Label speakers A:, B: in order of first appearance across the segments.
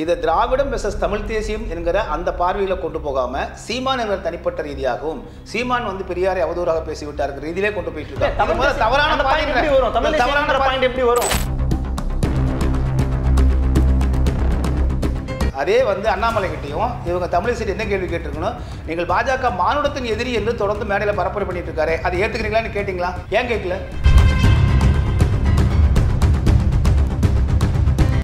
A: இதை திராவிடம் வெர்சஸ் தமிழ் தேசியம் என்கிற அந்த பார்வையில் கொண்டு போகாம சீமான் என்கிற தனிப்பட்ட ரீதியாகவும் சீமான் வந்து பெரியாரை அவதூறாக பேசிவிட்டார் ரீதியிலே கொண்டு போயிட்டு இருக்காங்க. தவறான பாயிண்ட் எப்படி வரும்? அதே வந்து அண்ணாமலை கிட்டையும் இவங்க தமிழிசை என்ன கேள்வி கேட்டிருக்கணும், நீங்கள் பாஜக மானுடத்தின் எதிரி என்று தொடர்ந்து மேடையில் பரப்புரை பண்ணிட்டு இருக்காரு, அதை ஏத்துக்கிறீங்களான்னு கேட்டீங்களா? ஏன் கேட்கல?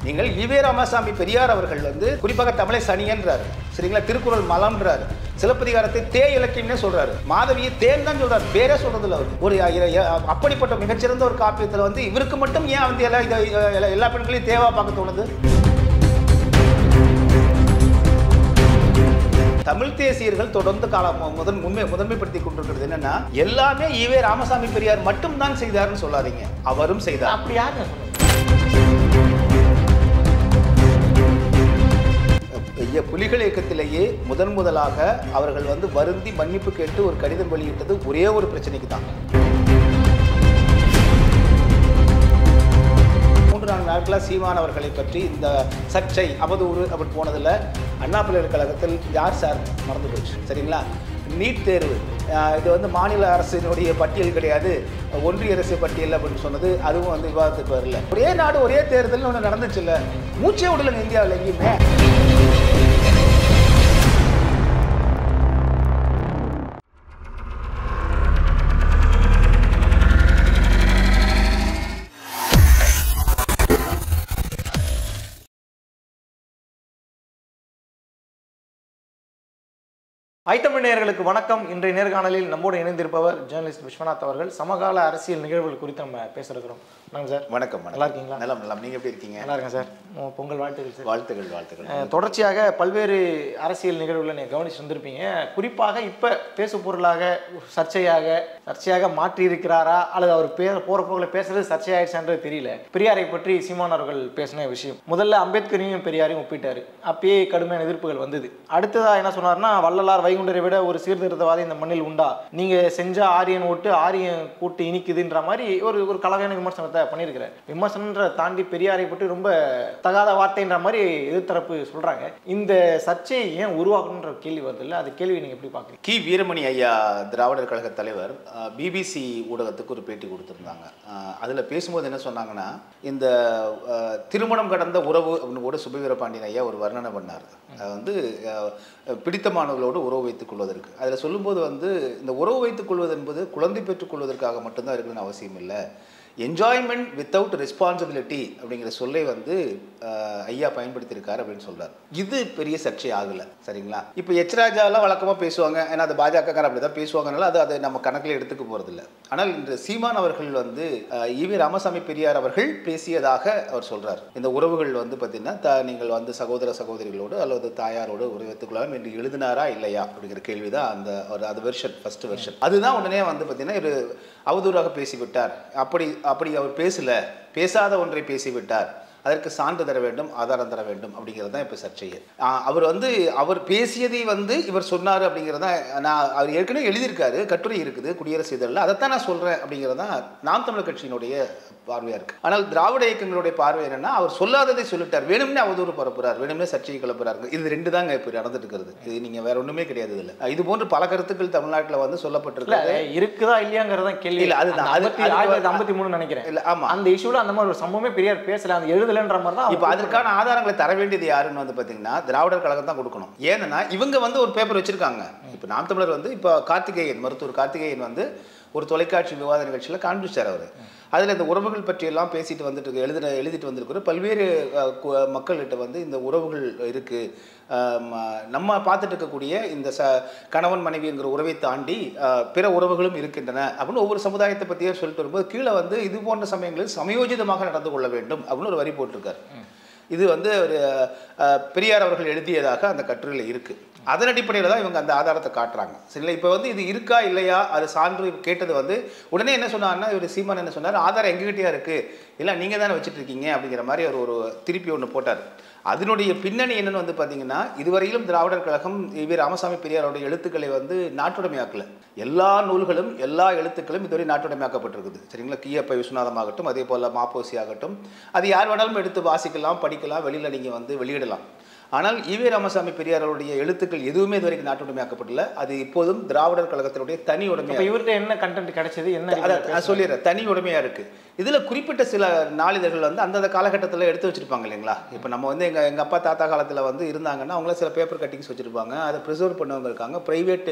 A: நீங்கள் ஈவே ராமசாமி பெரியார் அவர்கள் வந்து குறிப்பாக தமிழை சனியன்றாரு, சரிங்களா, திருக்குறள் மலம்ன்றாரு, சிலப்பதிகாரத்தை தே இலக்கியம்னே சொல்றாரு, மாதவியை தேன் தான் சொல்றாரு, பேரே சொல்றதில்ல அவர். ஒரு அப்படிப்பட்ட மிகச்சிறந்த ஒரு காப்பியத்தில் வந்து இவருக்கு மட்டும் ஏன் வந்து எல்லா பெண்களையும் தேவா பார்க்க தோணுது? தமிழ் தேசியர்கள் தொடர்ந்து முதன்மைப்படுத்தி கொண்டிருக்கிறது என்னன்னா, எல்லாமே ஈவே ராமசாமி பெரியார் மட்டும் தான் செய்தார்னு சொல்லாதீங்க, அவரும் செய்தார். அப்படி யாரு? புலிகள் இயக்கத்திலேயே முதலாக அவர்கள் வந்து வருந்தி மன்னிப்பு கேட்டு ஒரு கடிதம் வெளியிட்டது ஒரே ஒரு பிரச்சனைக்கு தான். 3-4 நாட்களாக சீமான் அவர்களை பற்றி இந்த சர்ச்சை அவதூறு அப்படி போனதில் அண்ணா பல்கலைக்கழகத்தில் யார் சார் மறந்து போச்சு, சரிங்களா? நீட் தேர்வு இது வந்து மாநில அரசினுடைய பட்டியல் கிடையாது, ஒன்றிய அரசு பட்டியல் அப்படின்னு சொன்னது, அதுவும் வந்து விவாதத்துக்கு வரல. ஒரே நாடு ஒரே தேர்தல்னு ஒன்று நடந்துச்சு இல்லை, மூச்சே விடல இந்தியாவில் எங்கேயுமே.
B: ஐத்தமிழ் நேயர்களுக்கு வணக்கம். இன்றைய நேர்காணலில் நம்மோடு இணைந்திருப்பவர் ஜேர்னலிஸ்ட் விஸ்வநாத் அவர்கள். சமகால அரசியல் நிகழ்வுகள் குறித்து நம்ம பேச இருக்கிறோம். வணக்கம் சார்.
A: வணக்கம்.
B: நல்லா இருக்கீங்களா?
A: நல்லா. நீங்கள் எப்படி இருக்கீங்க?
B: நல்லா இருக்கேன் சார். பொங்கல் வாழ்த்துக்கள் சார்.
A: வாழ்த்துக்கள்.
B: தொடர்ச்சியாக பல்வேறு அரசியல் நிகழ்வுகளை நீங்கள் கவனிச்சு வந்திருப்பீங்க. குறிப்பாக இப்போ பேசு பொருளாக சர்ச்சையாக மாற்றி இருக்கிறாரா அல்லது அவர் போகிற போக்கில் பேசுறது சர்ச்சையாயிடுச்சான்றது தெரியல. பெரியாரை பற்றி சீமான் அவர்கள் பேசின விஷயம், முதல்ல அம்பேத்கரையும் பெரியாரையும் ஒப்பிட்டார், அப்பயே கடுமையான எதிர்ப்புகள் வந்தது. அடுத்ததாக என்ன சொன்னார்னா, வள்ளலார் வைகுண்டரை விட ஒரு சீர்திருத்தவாதி இந்த மண்ணில் உண்டா, நீங்கள் செஞ்ச ஆரியன் ஓட்டு ஆரியன் கூட்டு இனிக்குதுன்ற மாதிரி ஒரு கலவையான விமர்சனத்தை பண்ணியிருக்கிறார். விமர்சனன்ற தாண்டி பெரியாரை பற்றி ரொம்ப தகாத வார்த்தைன்ற மாதிரி எதிர்த்தரப்பு சொல்றாங்க. இந்த சர்ச்சையை ஏன் உருவாக்கணுன்ற கேள்வி வருது இல்லை, அது கேள்வி நீங்க எப்படி பாக்குறீங்க?
A: கி வீரமணி ஐயா திராவிடர் கழக தலைவர் பிபிசி ஊடகத்துக்கு ஒரு பேட்டி கொடுத்திருந்தாங்க. அதுல பேசும்போது என்ன சொன்னாங்கன்னா, இந்த திருமணம் கடந்த உறவு அப்படின்னு கூட சுபவீரபாண்டியன் ஐயா ஒரு வர்ணனை பண்ணார். அது வந்து பிடித்தமானவர்களோடு உறவு வைத்துக் கொள்வதற்கு. அதில் சொல்லும்போது வந்து இந்த உறவு வைத்துக் கொள்வது என்பது குழந்தை பெற்றுக் கொள்வதற்காக மட்டும்தான் இருக்குன்னு அவசியம் இல்லை, என்ஜாய்மெண்ட் வித்தவுட் ரெஸ்பான்சிபிலிட்டி அப்படிங்கிற சொல்லை வந்து ஐயா பயன்படுத்தியிருக்காரு அப்படின்னு சொல்றாரு. இது பெரிய சர்ச்சை ஆகலை, சரிங்களா? இப்போ எச்ராஜாலாம் வழக்கமாக பேசுவாங்க, ஏன்னா அது பாஜகக்காரர் அப்படி தான் பேசுவாங்கனால அதை நம்ம கணக்கில் எடுத்துக்க போகிறதில்ல. ஆனால் இன்று சீமான் அவர்கள் வந்து ஈவே ராமசாமி பெரியார் அவர்கள் பேசியதாக அவர் சொல்றார். இந்த உறவுகள் வந்து பார்த்தீங்கன்னா, நீங்கள் வந்து சகோதர சகோதரிகளோடு அல்லது தாயாரோடு உறவு வைத்துக் கொள்ளலாம் என்று எழுதினாரா இல்லையா அப்படிங்கிற கேள்வி தான் அந்த வெர்ஷன், ஃபர்ஸ்ட் வெர்ஷன். அதுதான் உடனே வந்து பார்த்தீங்கன்னா ஒரு அவதூறாக பேசிவிட்டார், அப்படி அவர் பேசாத ஒன்றை பேசிவிட்டார், அதற்கு சான்று தர வேண்டும், ஆதாரம் தர வேண்டும் அப்படிங்கிறது தான் இப்போ சர்ச்சையே. அவர் பேசியதை வந்து இவர் சொன்னார் அப்படிங்கிறத அவர் ஏற்கனவே எழுதியிருக்காரு, கட்டுரை இருக்குது குடியரசு இதழில், அதைத்தான் நான் சொல்கிறேன் அப்படிங்கிறது தான் நாம் தமிழர் கட்சியினுடைய பார்வையாக இருக்குது. ஆனால் திராவிட இயக்கங்களுடைய பார்வை என்னென்னா, அவர் சொல்லாததை சொல்லிட்டார், வேணும்னே அவதூறு பரப்புறார், வேணும்னே சர்ச்சையை கிளப்புறாரு. இது ரெண்டு தாங்க இப்போ நடந்துட்டு இருக்கிறது. இது நீங்கள் வேற ஒன்றுமே கிடையாது. இல்லை, இது போன்று பல கருத்துக்கள் தமிழ்நாட்டில் வந்து சொல்லப்பட்டிருக்கு.
B: இருக்குதா இல்லையாங்கிறதான் கேள்வி. இல்லை, அதுதான் 1953 நினைக்கிறேன். இல்லை, ஆமாம், அந்த இஷ்யூவில் அந்த மாதிரி ஒரு சம்பவமே பெரியார் பேசல, அந்த எழுதலைன்ற மாதிரி தான். இப்போ
A: அதற்கான ஆதாரங்களை தர வேண்டியது யாருன்னு வந்து பார்த்தீங்கன்னா திராவிடர் கழகம் தான் கொடுக்கணும். ஏன்னா இவங்க வந்து ஒரு பேப்பர் வச்சிருக்காங்க. இப்போ நாம் தமிழர் வந்து இப்போ மருத்துவர் கார்த்திகேயன் வந்து ஒரு தொலைக்காட்சி விவாத நிகழ்ச்சியில் காண்பிச்சார். அவர் அதில் இந்த உறவுகள் பற்றியெல்லாம் பேசிட்டு வந்துட்டு எழுதிட்டு வந்திருக்கிற பல்வேறு மக்கள்கிட்ட வந்து இந்த உறவுகள் இருக்குது, நம்ம பார்த்துட்டு இருக்கக்கூடிய இந்த கணவன் மனைவிங்கிற உறவை தாண்டி பிற உறவுகளும் இருக்கின்றன அப்படின்னு ஒவ்வொரு சமுதாயத்தை பற்றியே சொல்லிட்டு வரும்போது கீழே வந்து இது போன்ற சமயங்களில் சமயோஜிதமாக நடந்து கொள்ள வேண்டும் அப்படின்னு ஒரு வரி போட்டிருக்காரு. இது வந்து ஒரு பெரியார் அவர்கள் எழுதியதாக அந்த கட்டுரையில் இருக்குது. அதன் அடிப்படையில் தான் இவங்க அந்த ஆதாரத்தை காட்டுறாங்க. சரிங்களா? இப்போ வந்து இது இருக்கா இல்லையா அது சான்று கேட்டது வந்து உடனே என்ன சொன்னார்னா, இவர் சீமான் என்ன சொன்னார், ஆதாரம் எங்ககிட்டயா இருக்குது, இல்லை நீங்கள் தானே வச்சுட்டு இருக்கீங்க அப்படிங்கிற மாதிரி அவர் ஒரு திருப்பி ஒன்று போட்டார். அதனுடைய பின்னணி என்னன்னு வந்து பார்த்தீங்கன்னா, இதுவரையிலும் திராவிடர் கழகம் ஈவே ராமசாமி பெரியாரோட எழுத்துக்களை வந்து நாட்டுடைமையாக்கல. எல்லா நூல்களும் எல்லா எழுத்துக்களும் இதுவரை நாட்டுடைமையாக்கப்பட்டிருக்குது. சரிங்களா? கி.அப்ப. விஸ்வநாதம் ஆகட்டும், அதே போல் மாப்போசி ஆகட்டும், அது யார் வேணாலும் எடுத்து வாசிக்கலாம், படிக்கலாம், வெளியில் நீங்கள் வந்து வெளியிடலாம். ஆனால் ஈவே ராமசாமி பெரியாருடைய எழுத்துக்கள் எதுவுமே இதுவரைக்கும் நாட்டுடைமையாக்கப்படல. அது இப்போதும் திராவிடர் கழகத்தினுடைய தனி உடைமை.
B: இவர்கிட்ட என்ன கண்டென்ட் கிடைச்சது, என்ன
A: சொல்லிடுறேன், தனி உடைமையா இருக்கு. இதுல குறிப்பிட்ட சில நாளிதழ்கள் வந்து அந்தந்த காலகட்டத்தில் எடுத்து வச்சிருப்பாங்க இல்லைங்களா. இப்போ நம்ம வந்து எங்க அப்பா தாத்தா காலத்தில் வந்து இருந்தாங்கன்னா அவங்கள சில பேப்பர் கட்டிங்ஸ் வச்சிருப்பாங்க, அதை ப்ரிசர்வ் பண்ணவங்க இருக்காங்க, பிரைவேட்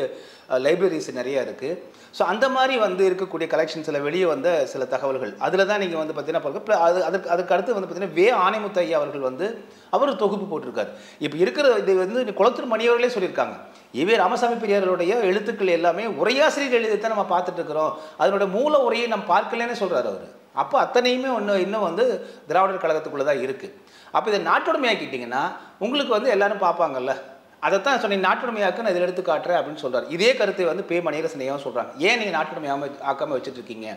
A: லைப்ரரிஸ் நிறைய இருக்கு. ஸோ அந்த மாதிரி வந்து இருக்கக்கூடிய கலெக்ஷன்ஸில் வெளியே வந்த சில தகவல்கள் அதில் தான் நீங்கள் வந்து பார்த்தீங்கன்னா அதுக்கு அடுத்து வந்து பார்த்தீங்கன்னா வே ஆணைமுத்து ஐயா அவர்கள் வந்து அவர் தொகுப்பு போட்டிருக்காரு. இப்போ இருக்கிற இது வந்து குளத்தூர் மணி அவர்களே சொல்லியிருக்காங்க, ஈவே ராமசாமி பெரியாருடைய எழுத்துக்கள் எல்லாமே உரையாசிரியர் எழுதித்தான் நம்ம பார்த்துட்டு இருக்கிறோம், அதனோட மூல உரையை நம்ம பார்க்கலன்னு சொல்கிறார் அவர். அப்போ அத்தனையுமே இன்னும் வந்து திராவிடர் கழகத்துக்குள்ளே தான் இருக்குது. அப்போ இதை நாட்டுடைமையாக்கிட்டிங்கன்னா உங்களுக்கு வந்து எல்லாரும் பார்ப்பாங்கல்ல. அதைத்தான் சொன்னீங்க, நாட்டுடைமையாக்க நான் இதில் எடுத்து காட்டுறேன் அப்படின்னு சொல்கிறார். இதே கருத்தை வந்து பே மணியரசன் ஐயாவும் சொல்கிறாங்க. ஏன் நீங்கள் நாட்டுடைமையாக ஆக்காமல் வச்சுட்டு இருக்கீங்க?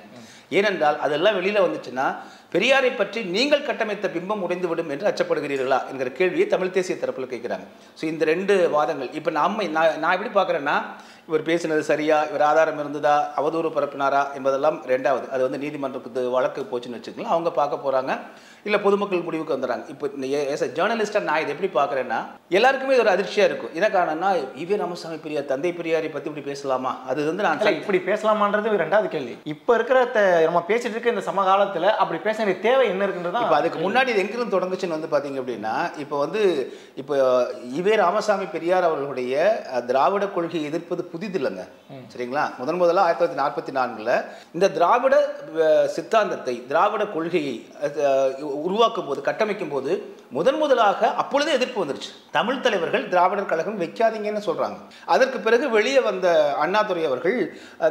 A: ஏனென்றால் அதெல்லாம் வெளியில் வந்துச்சுன்னா பெரியாரை பற்றி நீங்கள் கட்டமைத்த பிம்பம் உடைந்துவிடும் என்று அச்சப்படுகிறீர்களா என்கிற கேள்வியை தமிழ் தேசிய தரப்பில் கேட்குறாங்க. ஸோ இந்த ரெண்டு வாதங்கள் இப்போ நான் எப்படி பார்க்குறேன்னா, இவர் பேசினது சரியா, இவர் ஆதாரம் இருந்ததா, அவதூறு பரப்பினாரா என்பதெல்லாம் ரெண்டாவது. அது வந்து நீதிமன்றத்துக்கு வழக்கு போச்சுன்னு வச்சுக்கலாம், அவங்க பார்க்க போகிறாங்க, இல்லை பொதுமக்கள் முடிவுக்கு வந்துடுறாங்க. இப்போ ஏஸ் அ ஜேர்னலிஸ்டாக நான் இதை எப்படி பார்க்குறேன்னா, எல்லாருக்குமே இது ஒரு அதிர்ச்சியாக இருக்கும். என்ன காரணம்னா, ஈவே ராமசாமி பெரியார் தந்தை பெரியாரை பற்றி இப்படி பேசலாமா? அது வந்து நான்
B: இப்படி பேசலாமான்றது ரெண்டாவது கேள்வி. இப்போ இருக்கிற நம்ம பேசிட்டு இருக்க இந்த சமகாலத்தில் அப்படி பேச வேண்டிய தேவை என்ன இருக்குன்றது.
A: இப்போ அதுக்கு முன்னாடி இது எங்கிருந்து தொடங்குச்சுன்னு வந்து பார்த்தீங்க அப்படின்னா, இப்போ ஈவே ராமசாமி பெரியார் அவர்களுடைய திராவிட கொள்கையை எதிர்ப்பது புதிதில்லைங்க, சரிங்களா. முதலாக 1944 இந்த திராவிட சித்தாந்தத்தை, திராவிட கொள்கையை உருவாக்கும் போது, கட்டமைக்கும் போது முதலாக அப்பொழுதே எதிர்ப்பு வந்துருச்சு. தமிழ் தலைவர்கள் திராவிடர் கழகம் வைக்காதீங்கன்னு சொல்றாங்க. அதற்கு பிறகு வெளியே வந்த அண்ணாதுரை அவர்கள்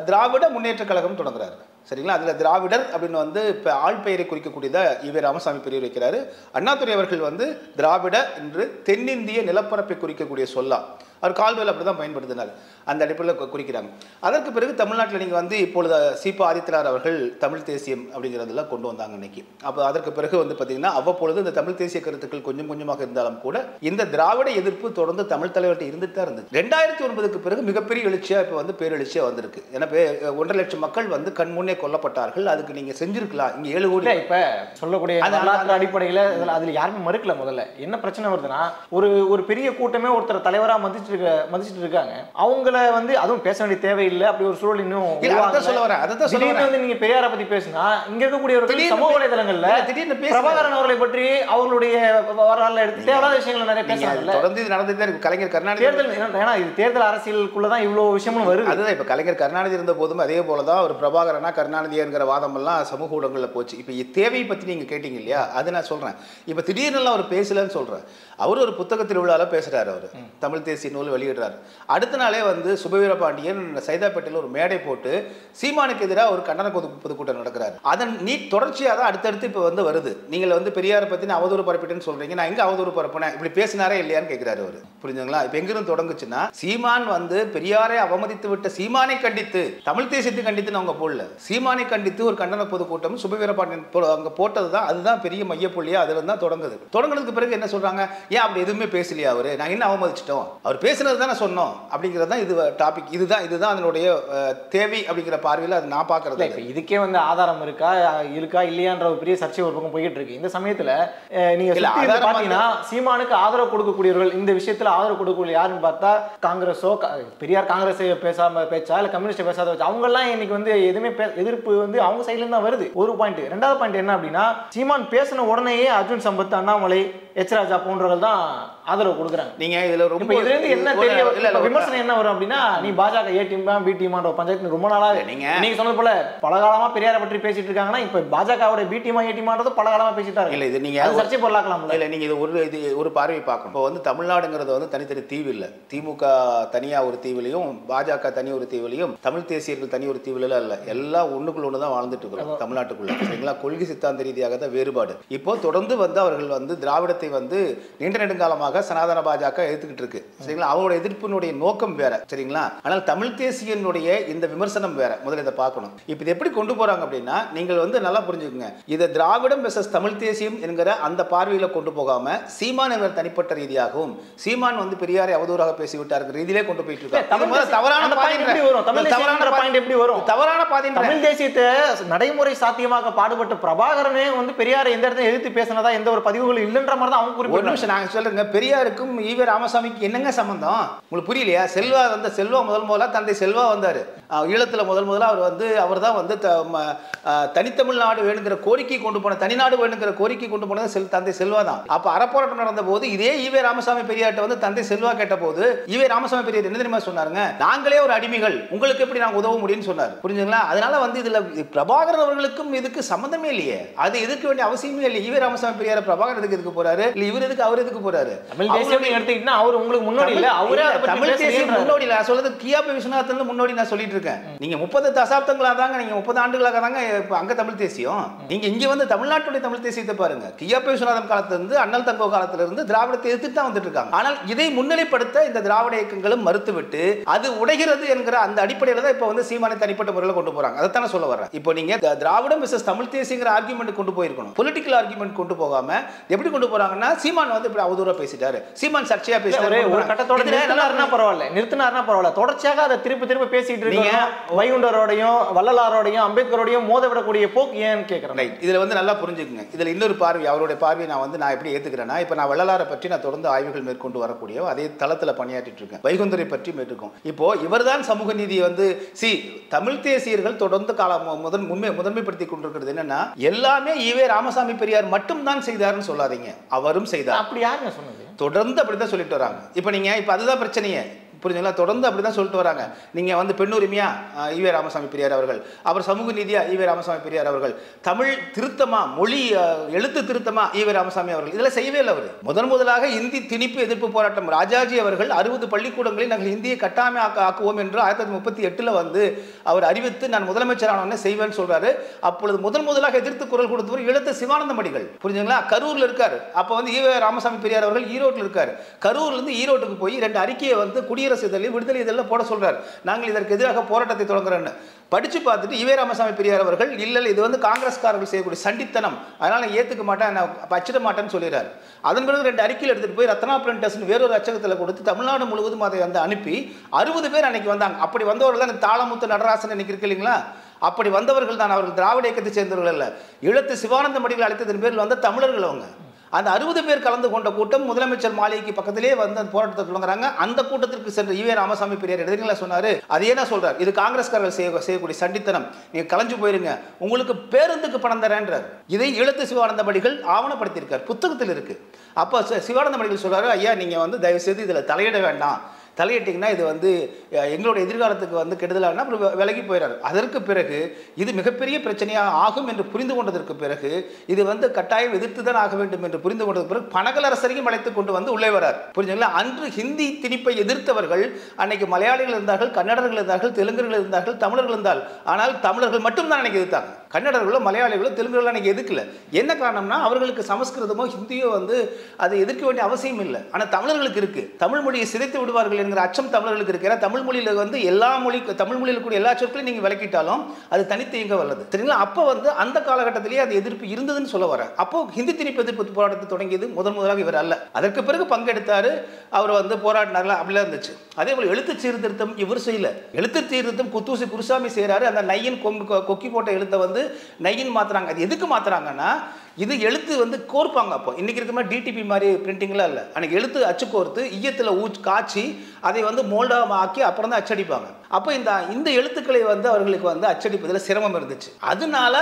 A: திராவிட முன்னேற்ற கழகம் தொடங்குறாரு, சரிங்களா. அதில் திராவிடர் அப்படின்னு வந்து இப்போ ஆள் பெயரை குறிக்கக்கூடியதை ஈவே ராமசாமி பெரியார் வைக்கிறாரு. அண்ணாதுரை அவர்கள் வந்து திராவிட என்று தென்னிந்திய நிலப்பரப்பை குறிக்கக்கூடிய சொல்லா அவர் கால்வேல் அப்படி தான் பயன்படுத்தினார், அந்த அடிப்படையில் குறிக்கிறாங்க. அதற்கு பிறகு தமிழ்நாட்டில் நீங்கள் வந்து இப்பொழுது சீபா ஆதித்யநாத் அவர்கள் தமிழ் தேசியம் அப்படிங்கிறதெல்லாம் கொண்டு வந்தாங்க இன்னைக்கு. அப்போ அதற்கு பிறகு வந்து பார்த்தீங்கன்னா அவ்வப்பொழுது இந்த தமிழ் தேசிய கருத்துக்கள் கொஞ்சம் கொஞ்சமாக இருந்தாலும் கூட இந்த திராவிட எதிர்ப்பு தொடர்ந்து தமிழ் தலைவர்கிட்ட இருந்துட்டு தான் இருந்தது. 2009க்கு பிறகு மிகப்பெரிய எழுச்சியாக இப்போ வந்து பேரெழுச்சியாக வந்திருக்கு. ஏன்னா 1.5 லட்சம் மக்கள் வந்து கண் முன்னே கொல்லப்பட்டார்கள். அதுக்கு நீங்கள் செஞ்சிருக்கலாம். இங்கே 7 கோடி
B: இப்போ சொல்லக்கூடிய அடிப்படையில் அதில் யாருமே மறுக்கல. முதல்ல என்ன பிரச்சனை வருதுன்னா, ஒரு பெரிய கூட்டமே ஒருத்தர் தலைவராக மதிச்சுட்டு இருக்காங்க. அவங்கள வந்து அதுவும் பேச வேண்டிய தேவையில்லை. அப்படி ஒரு சூழல் இன்னும் வந்து நீங்க பெரியாரை பத்தி பேசினா இங்க இருக்கக்கூடிய சமூக வலைதளங்கள்ல திடீர்னு பிரபாகரன் அவர்களை பற்றி அவர்களுடைய வரலாறுல எடுத்து தேவையான விஷயங்கள் நிறைய பேசுறாங்க.
A: தொடர்ந்து நடந்துட்டே இருக்கு. கலைஞர் கருணாநிதி
B: தேர்தல், ஏன்னா இது தேர்தல் அரசியலுக்குள்ளதான் இவ்வளவு விஷயமும் வருது.
A: அதுதான் இப்ப கலைஞர் கருணாநிதி இருந்த போதும் அதே போலதான் ஒரு பிரபாகரனா கருணாநிதிங்கிற வாதம் எல்லாம் சமூக ஊடகங்கள்ல போச்சு. இப்ப தேவையை பத்தி நீங்க கேட்டீங்க இல்லையா, அது நான் சொல்றேன். இப்ப திடீர்னு அவர் பேசலன்னு சொல்றேன். அவரு ஒரு புத்தக திருவிழால பேசுறாரு, அவரு தமிழ் தேசிய நூல் வெளியிடுறாரு. அடுத்த நாளே வந்து சுபவீரபாண்டியன் சைதாப்பேட்டையில் ஒரு மேடை போட்டு சீமானுக்கு எதிராக ஒரு கண்டன பொதுக்கூட்டம் நடக்கிறாரு. அதன் தொடர்ச்சியாக தான் அடுத்தடுத்து இப்போ வந்து வருது. நீங்கள் வந்து பெரியாரை பற்றி நான் அவதூறு பரப்பிட்டேன்னு சொல்றீங்க, நான் எங்க அவதூறு பரப்பினேன், இப்படி பேசினாரே இல்லையான்னு கேட்கிறாரு அவர். புரிஞ்சுங்களா? இப்போ எங்கிருந்து தொடங்குச்சுன்னா, சீமான் வந்து பெரியாரை அவமதித்து விட்ட சீமானை கண்டித்து, தமிழ் தேசியத்தை கண்டித்து அவங்க போடல, சீமானை கண்டித்து ஒரு கண்டன பொதுக்கூட்டம் சுபவீரபாண்டியன் அங்க போட்டது தான். அதுதான் பெரிய மையப்புள்ளியா அதுல தான் தொடங்குது. தொடங்குனதுக்கு பிறகு என்ன சொல்றாங்க, ஏன் அப்படி எதுவுமே பேசலையா அவரு, நாங்க என்ன அவமதிச்சிட்டோம், அவர் பேசுனது தானே சொன்னோம் அப்படிங்கிறது தான் இது டாபிக். இதுதான் அதனுடைய தேவை அப்படிங்கிற பார்வையில் அது நான் பார்க்கறது.
B: இப்போ இதுக்கே வந்து ஆதாரம் இருக்கா இல்லையான்ற ஒரு பெரிய சர்ச்சை ஒரு பக்கம் போயிட்டு இருக்கு. இந்த சமயத்தில் நீங்க பார்த்தீங்கன்னா சீமானுக்கு ஆதரவு கொடுக்கக்கூடியவர்கள், இந்த விஷயத்தில் ஆதரவு கொடுக்கக்கூடிய யாருன்னு பார்த்தா காங்கிரஸோ, பெரியார் காங்கிரஸை பேசாம பேச்சா இல்லை கம்யூனிஸ்ட் பேசாத வச்சா, அவங்கெல்லாம் இன்னைக்கு வந்து எதுவுமே எதிர்ப்பு வந்து அவங்க சைட்லேருந்து தான் வருது. ஒரு பாயிண்ட். ரெண்டாவது பாயிண்ட் என்ன அப்படின்னா, சீமான் பேசின உடனேயே அர்ஜுன் சம்பத், அண்ணாமலை, எச் ராஜா போன்றவர்கள் தான் ஆதரவு கொடுக்குறாங்க.
A: நீங்க இதுல ரொம்ப
B: என்ன தெரிய விமர்சனம் என்ன வரும் அப்படின்னா, நீ பாஜக ஏ டீமா பி டீமான்ற பஞ்சாயத்து ரொம்ப நாளா நீங்க சொன்னது போல பலகாலமா பெரியாரை பற்றி பேசிட்டு இருக்காங்கன்னா, இப்ப பாஜகவோட பி டீமா ஏ டீமான்றது பலகாலமா பேசிட்டு இருக்காங்க.
A: இல்ல இது நீங்க
B: சர்ச்சை பொருளாக்கலாம்.
A: இல்ல நீங்க இது ஒரு பார்வை பார்க்கணும். இப்போ வந்து தமிழ்நாடுங்கிறது வந்து தனித்தனி தீவு இல்ல. திமுக தனியா ஒரு தீவுலையும், பாஜக தனி ஒரு தீவுலையும், தமிழ் தேசியர்கள் தனி ஒரு தீவுல இல்ல. எல்லாம் ஒண்ணுக்குள்ள ஒண்ணுதான் வாழ்ந்துட்டு இருக்கிறோம் தமிழ்நாட்டுக்குள்ள. சரிங்களா? கொள்கை சித்தாந்த ரீதியாக தான் வேறுபாடு. இப்போ தொடர்ந்து வந்து அவர்கள் வந்து திராவிடத்தை வந்து நீண்ட நெடுங்காலமாக சனாதன பாஜக எதிர்த்துக்கிட்டு இருக்கு. சரிங்களா? அவங்களோட எதிர்ப்பினுடைய நோக்கம் வேற. சரிங்களா? ஆனால் தமிழ் தேசியனுடைய இந்த விமர்சனம் வேற. முதல்ல இதை பார்க்கணும். இப்போ இது எப்படி கொண்டு போறாங்க அப்படின்னா, நீங்கள் வந்து நல்லா புரிஞ்சுக்கங்க, இதை திராவிடம் வெர்சஸ் தமிழ் தேசியம் என்கிற அந்த பார்வையில கொண்டு போகாம சீமான் என்கிற தனிப்பட்ட ரீதியாகவும், சீமான் வந்து பெரியாரை அவதூறாக பேசிவிட்டார் ரீதியிலே கொண்டு போயிட்டு இருக்காங்க. தவறான பாதை.
B: தமிழ் தேசியத்தை நடைமுறை சாத்தியமாக பாடுபட்ட பிரபாகரனே வந்து பெரியாரை எந்த இடத்துல எதிர்த்து பேசினதா எந்த ஒரு பதிவுகளும் இல்லைன்ற மாதிரி தான் அவங்க
A: ஒரு
B: குறிப்பிட்ட
A: நிமிஷம் நாங்கள் சொல்லுங்க, பெரியாருக்கும் ஈவே ராமசாமிக்கு என்னங்க சம்பந்தம்? உங்களுக்கு புரியலையா? செல்வா முதல்ல தந்தை செல்வா வந்தார் ஈழத்தில் முதல்ல அவர் தான் வந்து தனித்தமிழ்நாடு வேணுங்கிற கோரிக்கை கொண்டு போன, தனிநாடு வேணுங்கிற கோரிக்கை கொண்டு போனது தந்தை செல்வா தான். அப்போ அறப்போராட்டம் நடந்த போது இதே ஈவே ராமசாமி பெரியார்ட்ட வந்து தந்தை செல்வா கேட்ட போது ஈவே ராமசாமி பெரியார் என்ன தெரியுமா சொன்னாருங்க? நாங்களே ஒரு அடிமைகள், உங்களுக்கு எப்படி நாங்கள் உதவ முடியும்னு சொன்னார். புரிஞ்சுங்களா? அதனால வந்து இதுல பிரபாகரன் அவர்களுக்கும் இதுக்கு சம்பந்தமே இல்லையே, அது எதுக்கு வேண்டிய அவசியமே இல்லை. ஈவே ராமசாமி பெரியார் பிரபாகரன் எதுக்கு போறாரு, இல்ல இவர் எதுக்கு அவர் எதுக்கு போறாரு?
B: தமிழ் தேசியம் எடுத்துக்கிட்டா அவர் உங்களுக்கு முன்னோடி இல்ல, அவரே
A: தமிழ் தேசியம் முன்னோடி இல்ல. நான் சொல்றது கியாபி விஸ்வநாதன் முன்னோடி நான் சொல்லிட்டு இருக்கேன். நீங்க 30 தசாப்தங்களா தாங்க, நீங்க 30 ஆண்டுகளாக தாங்க அங்க தமிழ் தேசியம். நீங்க இங்க வந்து தமிழ்நாட்டுடைய தமிழ் தேசியத்தை பாருங்க. கியாபி விஸ்வநாதன் காலத்துல இருந்து அண்ணல் தங்கோ காலத்துல இருந்து திராவிடத்தை எதிர்த்து தான் வந்துட்டு இருக்காங்க. ஆனால் இதை முன்னிலைப்படுத்த இந்த திராவிட இயக்கங்களும் மறுத்துவிட்டு அது உடைகிறது என்கிற அந்த அடிப்படையில் தான் இப்போ வந்து சீமானை தனிப்பட்ட முறையில் கொண்டு போறாங்க. அதைத்தானே சொல்ல வர்றேன். இப்போ நீங்க திராவிடம் மிஸ்ஸஸ் தமிழ் தேசியங்கிற ஆர்குமெண்ட் கொண்டு போயிருக்கணும், பொலிட்டிக்கல் ஆர்குமெண்ட் கொண்டு போகாம எப்படி கொண்டு போறாங்கன்னா, சீமான் வந்து இப்படி அவதூறா பேசிட்டாரு, சீமான் சர்ச்சையா பேசிட்டாரு. ஒரு
B: கட்டத்தோட நிறுத்தினாருன்னா பரவாயில்ல, தொடர்ச்சியாக அதை திருப்பி பேசிட்டு இருக்கீங்க. வைகுண்டரோடையும் வள்ளலாரோடையும் அம்பேத்கரோடையும் மோத விடக்கூடிய போக்கு ஏன்னு கேட்கிறேன்.
A: இதுல வந்து நல்லா புரிஞ்சுக்குங்க. இதுல இன்னொரு பார்வை, அவருடைய பார்வை நான் எப்படி ஏத்துக்கிறேன்னா, இப்போ நான் வள்ளலாரை பற்றி நான் தொடர்ந்து ஆய்வுகள் மேற்கொண்டு வரக்கூடிய அதே தளத்தில் பணியாற்றிட்டு இருக்கேன். வைகுந்தரை பற்றி மேற்கொள்ளும். இப்போ இவர்தான் சமூக நீதியை வந்து தமிழ் தேசியர்கள் தொடர்ந்து முதன்மைப்படுத்தி கொண்டிருக்கிறது என்னன்னா, எல்லாமே ஈவே ராமசாமி பெரியார் மட்டும் தான் செய்தார்னு சொல்லாதீங்க, அவரும் செய்தார்.
B: அப்படி யாருங்க சொன்னது?
A: தொடர்ந்து அப்படிதான் சொல்லிட்டு வராங்க. இப்போ அதுதான் பிரச்சனையே. புரிஞ்சுங்களா? தொடர்ந்து அப்படிதான் சொல்லிட்டு வராங்க. நீங்க வந்து பெண்ணுரிமையா ஈவே ராமசாமி பெரியார் அவர்கள், அவர் சமூக நீதியா ஈவே ராமசாமி பெரியார் அவர்கள், தமிழ் திருத்தமா, மொழி எழுத்து திருத்தமா ஈவே ராமசாமி அவர்கள், இதெல்லாம் செய்யவே இல்லை. அவர் முதலாக இந்தி திணிப்பு எதிர்ப்பு போராட்டம் ராஜாஜி அவர்கள் 60 பள்ளிக்கூடங்களில் நாங்கள் இந்தியை கட்டாயமே ஆக்குவோம் என்று 1938 வந்து அவர் அறிவித்து நான் முதலமைச்சரான செய்வேன்னு சொல்றாரு. அப்பொழுது முதலாக எதிர்த்து குரல் கொடுத்தவர் ஈழத்து சிவானந்த மடிகள். புரிஞ்சுங்களா? கரூர்ல இருக்காரு. அப்ப வந்து ஈவே ராமசாமி பெரியார் அவர்கள் ஈரோட்டில் இருக்காரு. கரூர்ல இருந்து ஈரோட்டுக்கு போய் 2 அறிக்கையை வந்து குடியரசு விடுதலை இதெல்லாம் போட சொல்றார். நாங்கள் இதற்கு எதிராக போராட்டத்தை தொடங்குறோன்னு படிச்சு பார்த்துட்டு ஈவே ராமசாமி பெரியார் அவர்கள் இல்ல இது வந்து காங்கிரஸ்காரர்கள் செய்யக்கூடிய சண்டித்தனம், அதனால ஏத்துக்க மாட்டேன், நான் அச்சிட மாட்டேன்னு சொல்லிடுறாரு. அதன் பிறகு 2 அறிக்கையில் எடுத்துட்டு போய் ரத்னா பிரிண்டர்ஸ் வேறொரு அச்சகத்தில் கொடுத்து தமிழ்நாடு முழுவதும் அதை வந்து அனுப்பி 60 பேர் அன்னைக்கு வந்தாங்க. அப்படி வந்தவர்கள் தான் தாளமுத்து நடராசன் இன்னைக்கு இருக்கு இல்லைங்களா? அப்படி வந்தவர்கள் தான். அவர்கள் திராவிட இயக்கத்தை சேர்ந்தவர்கள் அல்ல. ஈழத்து சிவானந்த மடிகள் அழைத்ததன் பேரில் வந்த தமிழர்கள் அவங்க. அந்த 60 பேர் கலந்து கொண்ட கூட்டம் முதலமைச்சர் மாளிகைக்கு பக்கத்திலே வந்து அந்த போராட்டத்தை தொடங்குறாங்க. அந்த கூட்டத்திற்கு சென்ற ஈவே ராமசாமி பெரியார் எதிர்களை சொன்னாரு, அதே என்ன சொல்றாரு, இது காங்கிரஸ்காரர்கள் செய்யக்கூடிய சண்டித்தனம், நீங்க கலைஞ்சு போயிருங்க, உங்களுக்கு பேருந்துக்கு பணம் தரேன்றார். இதை ஈழத்து சிவானந்த மடிகள் ஆவணப்படுத்தியிருக்கார், புத்தகத்தில் இருக்கு. அப்போ சிவானந்த மடிகள் சொல்றாரு, ஐயா நீங்க வந்து தயவு செய்து இதுல தலையிட வேண்டாம், தலையிட்டிங்கன்னா இது வந்து எங்களோட எதிர்காலத்துக்கு வந்து கெடுதலான அப்புறம் விலகி போயிடாரு. அதற்கு பிறகு இது மிகப்பெரிய பிரச்சனையாக ஆகும் என்று புரிந்து கொண்டதற்கு பிறகு இது வந்து கட்டாயம் எதிர்த்து தான் ஆக வேண்டும் என்று புரிந்து கொண்டதற்கு பிறகு பனகலரசரையும் அழைத்து கொண்டு வந்து உள்ளே வரார். புரிஞ்சுங்களா? அன்று ஹிந்தி திணிப்பை எதிர்த்தவர்கள் அன்னைக்கு மலையாளிகள் இருந்தார்கள், கன்னடர்கள் இருந்தார்கள், தெலுங்கர்கள் இருந்தார்கள், தமிழர்கள் இருந்தால். ஆனால் தமிழர்கள் மட்டும்தான் அன்னைக்கு எதிர்த்தாங்க. கன்னடர்களோ மலையாளிகளோ தெலுங்குகளோ அன்னைக்கு எதிர்க்கல. என்ன காரணம்னா அவர்களுக்கு சமஸ்கிருதமோ ஹிந்தியோ வந்து அதை எதிர்க்க வேண்டிய அவசியம் இல்லை. ஆனால் தமிழர்களுக்கு இருக்கு. தமிழ் மொழியை சிதைத்து விடுவார்கள் என்கிற அச்சம் தமிழர்களுக்கு இருக்கிற. தமிழ் மொழியில் வந்து தமிழ் மொழியில் கூடிய எல்லா சொற்களையும் நீங்க விளக்கிட்டாலும் அது தனித்து இயங்க வல்லது. சரிங்களா? அப்போ வந்து அந்த காலகட்டத்திலேயே அது எதிர்ப்பு இருந்ததுன்னு சொல்ல வர. அப்போ ஹிந்தி திணிப்பு எதிர்ப்பு போராட்டத்தை தொடங்கியது முதலாக இவர் அல்ல. அதற்கு பிறகு பங்கெடுத்தாரு, அவர் வந்து போராடினார்ல, அப்படிலாம் இருந்துச்சு. அதே போல எழுத்து சீர்திருத்தம் இவர் செய்யல. எழுத்து சீர்திருத்தம் குத்தூசி குருசாமி செய்யறாரு. அந்த நையின் கொக்கி போட்ட எழுத்தை வந்து நையின் மாத்துறாங்க. அது எதுக்கு மாத்துறாங்கன்னா, இது எழுத்து வந்து கோர்ப்பாங்க. அப்போ இன்னைக்கு இருக்க மாதிரி டிடிபி மாதிரி பிரிண்டிங்லாம் இல்லை. அன்னைக்கு எழுத்து அச்சு கோர்த்து ஈயத்தில் காய்ச்சி அதை வந்து மோல்டாக ஆக்கி அப்புறம் தான் அச்சடிப்பாங்க. அப்போ இந்த எழுத்துக்களை வந்து அவர்களுக்கு வந்து அச்சடிப்பதில் சிரமம் இருந்துச்சு. அதனால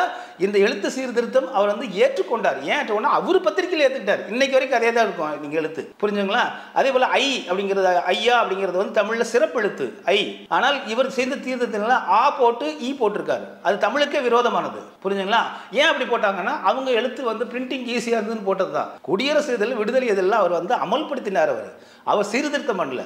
A: இந்த எழுத்து சீர்திருத்தம் அவர் வந்து ஏற்றுக்கொண்டார். ஏன் அவர் பத்திரிகையில் ஏற்றுக்கிட்டார். இன்னைக்கு வரைக்கும் அதே தான் இருக்கும் நீங்க எழுத்து. புரிஞ்சுங்களா? அதே போல ஐ அப்படிங்கிறது, ஐயா அப்படிங்கிறது வந்து தமிழ்ல சிறப்பு எழுத்து ஐ. ஆனால் இவர் செய்த தீர்த்தத்தினால ஆ போட்டு ஈ போட்டிருக்காரு. அது தமிழுக்கே விரோதமானது. புரிஞ்சுங்களா? ஏன் அப்படி போட்டாங்கன்னா அவங்க எழுத்து வந்து பிரிண்டிங் ஈஸியா இருந்ததுன்னு போட்டது தான். குடியரசு விடுதலை இதெல்லாம் அவர் வந்து அமல்படுத்தினார். அவர் சீர்திருத்தம் பண்ணல.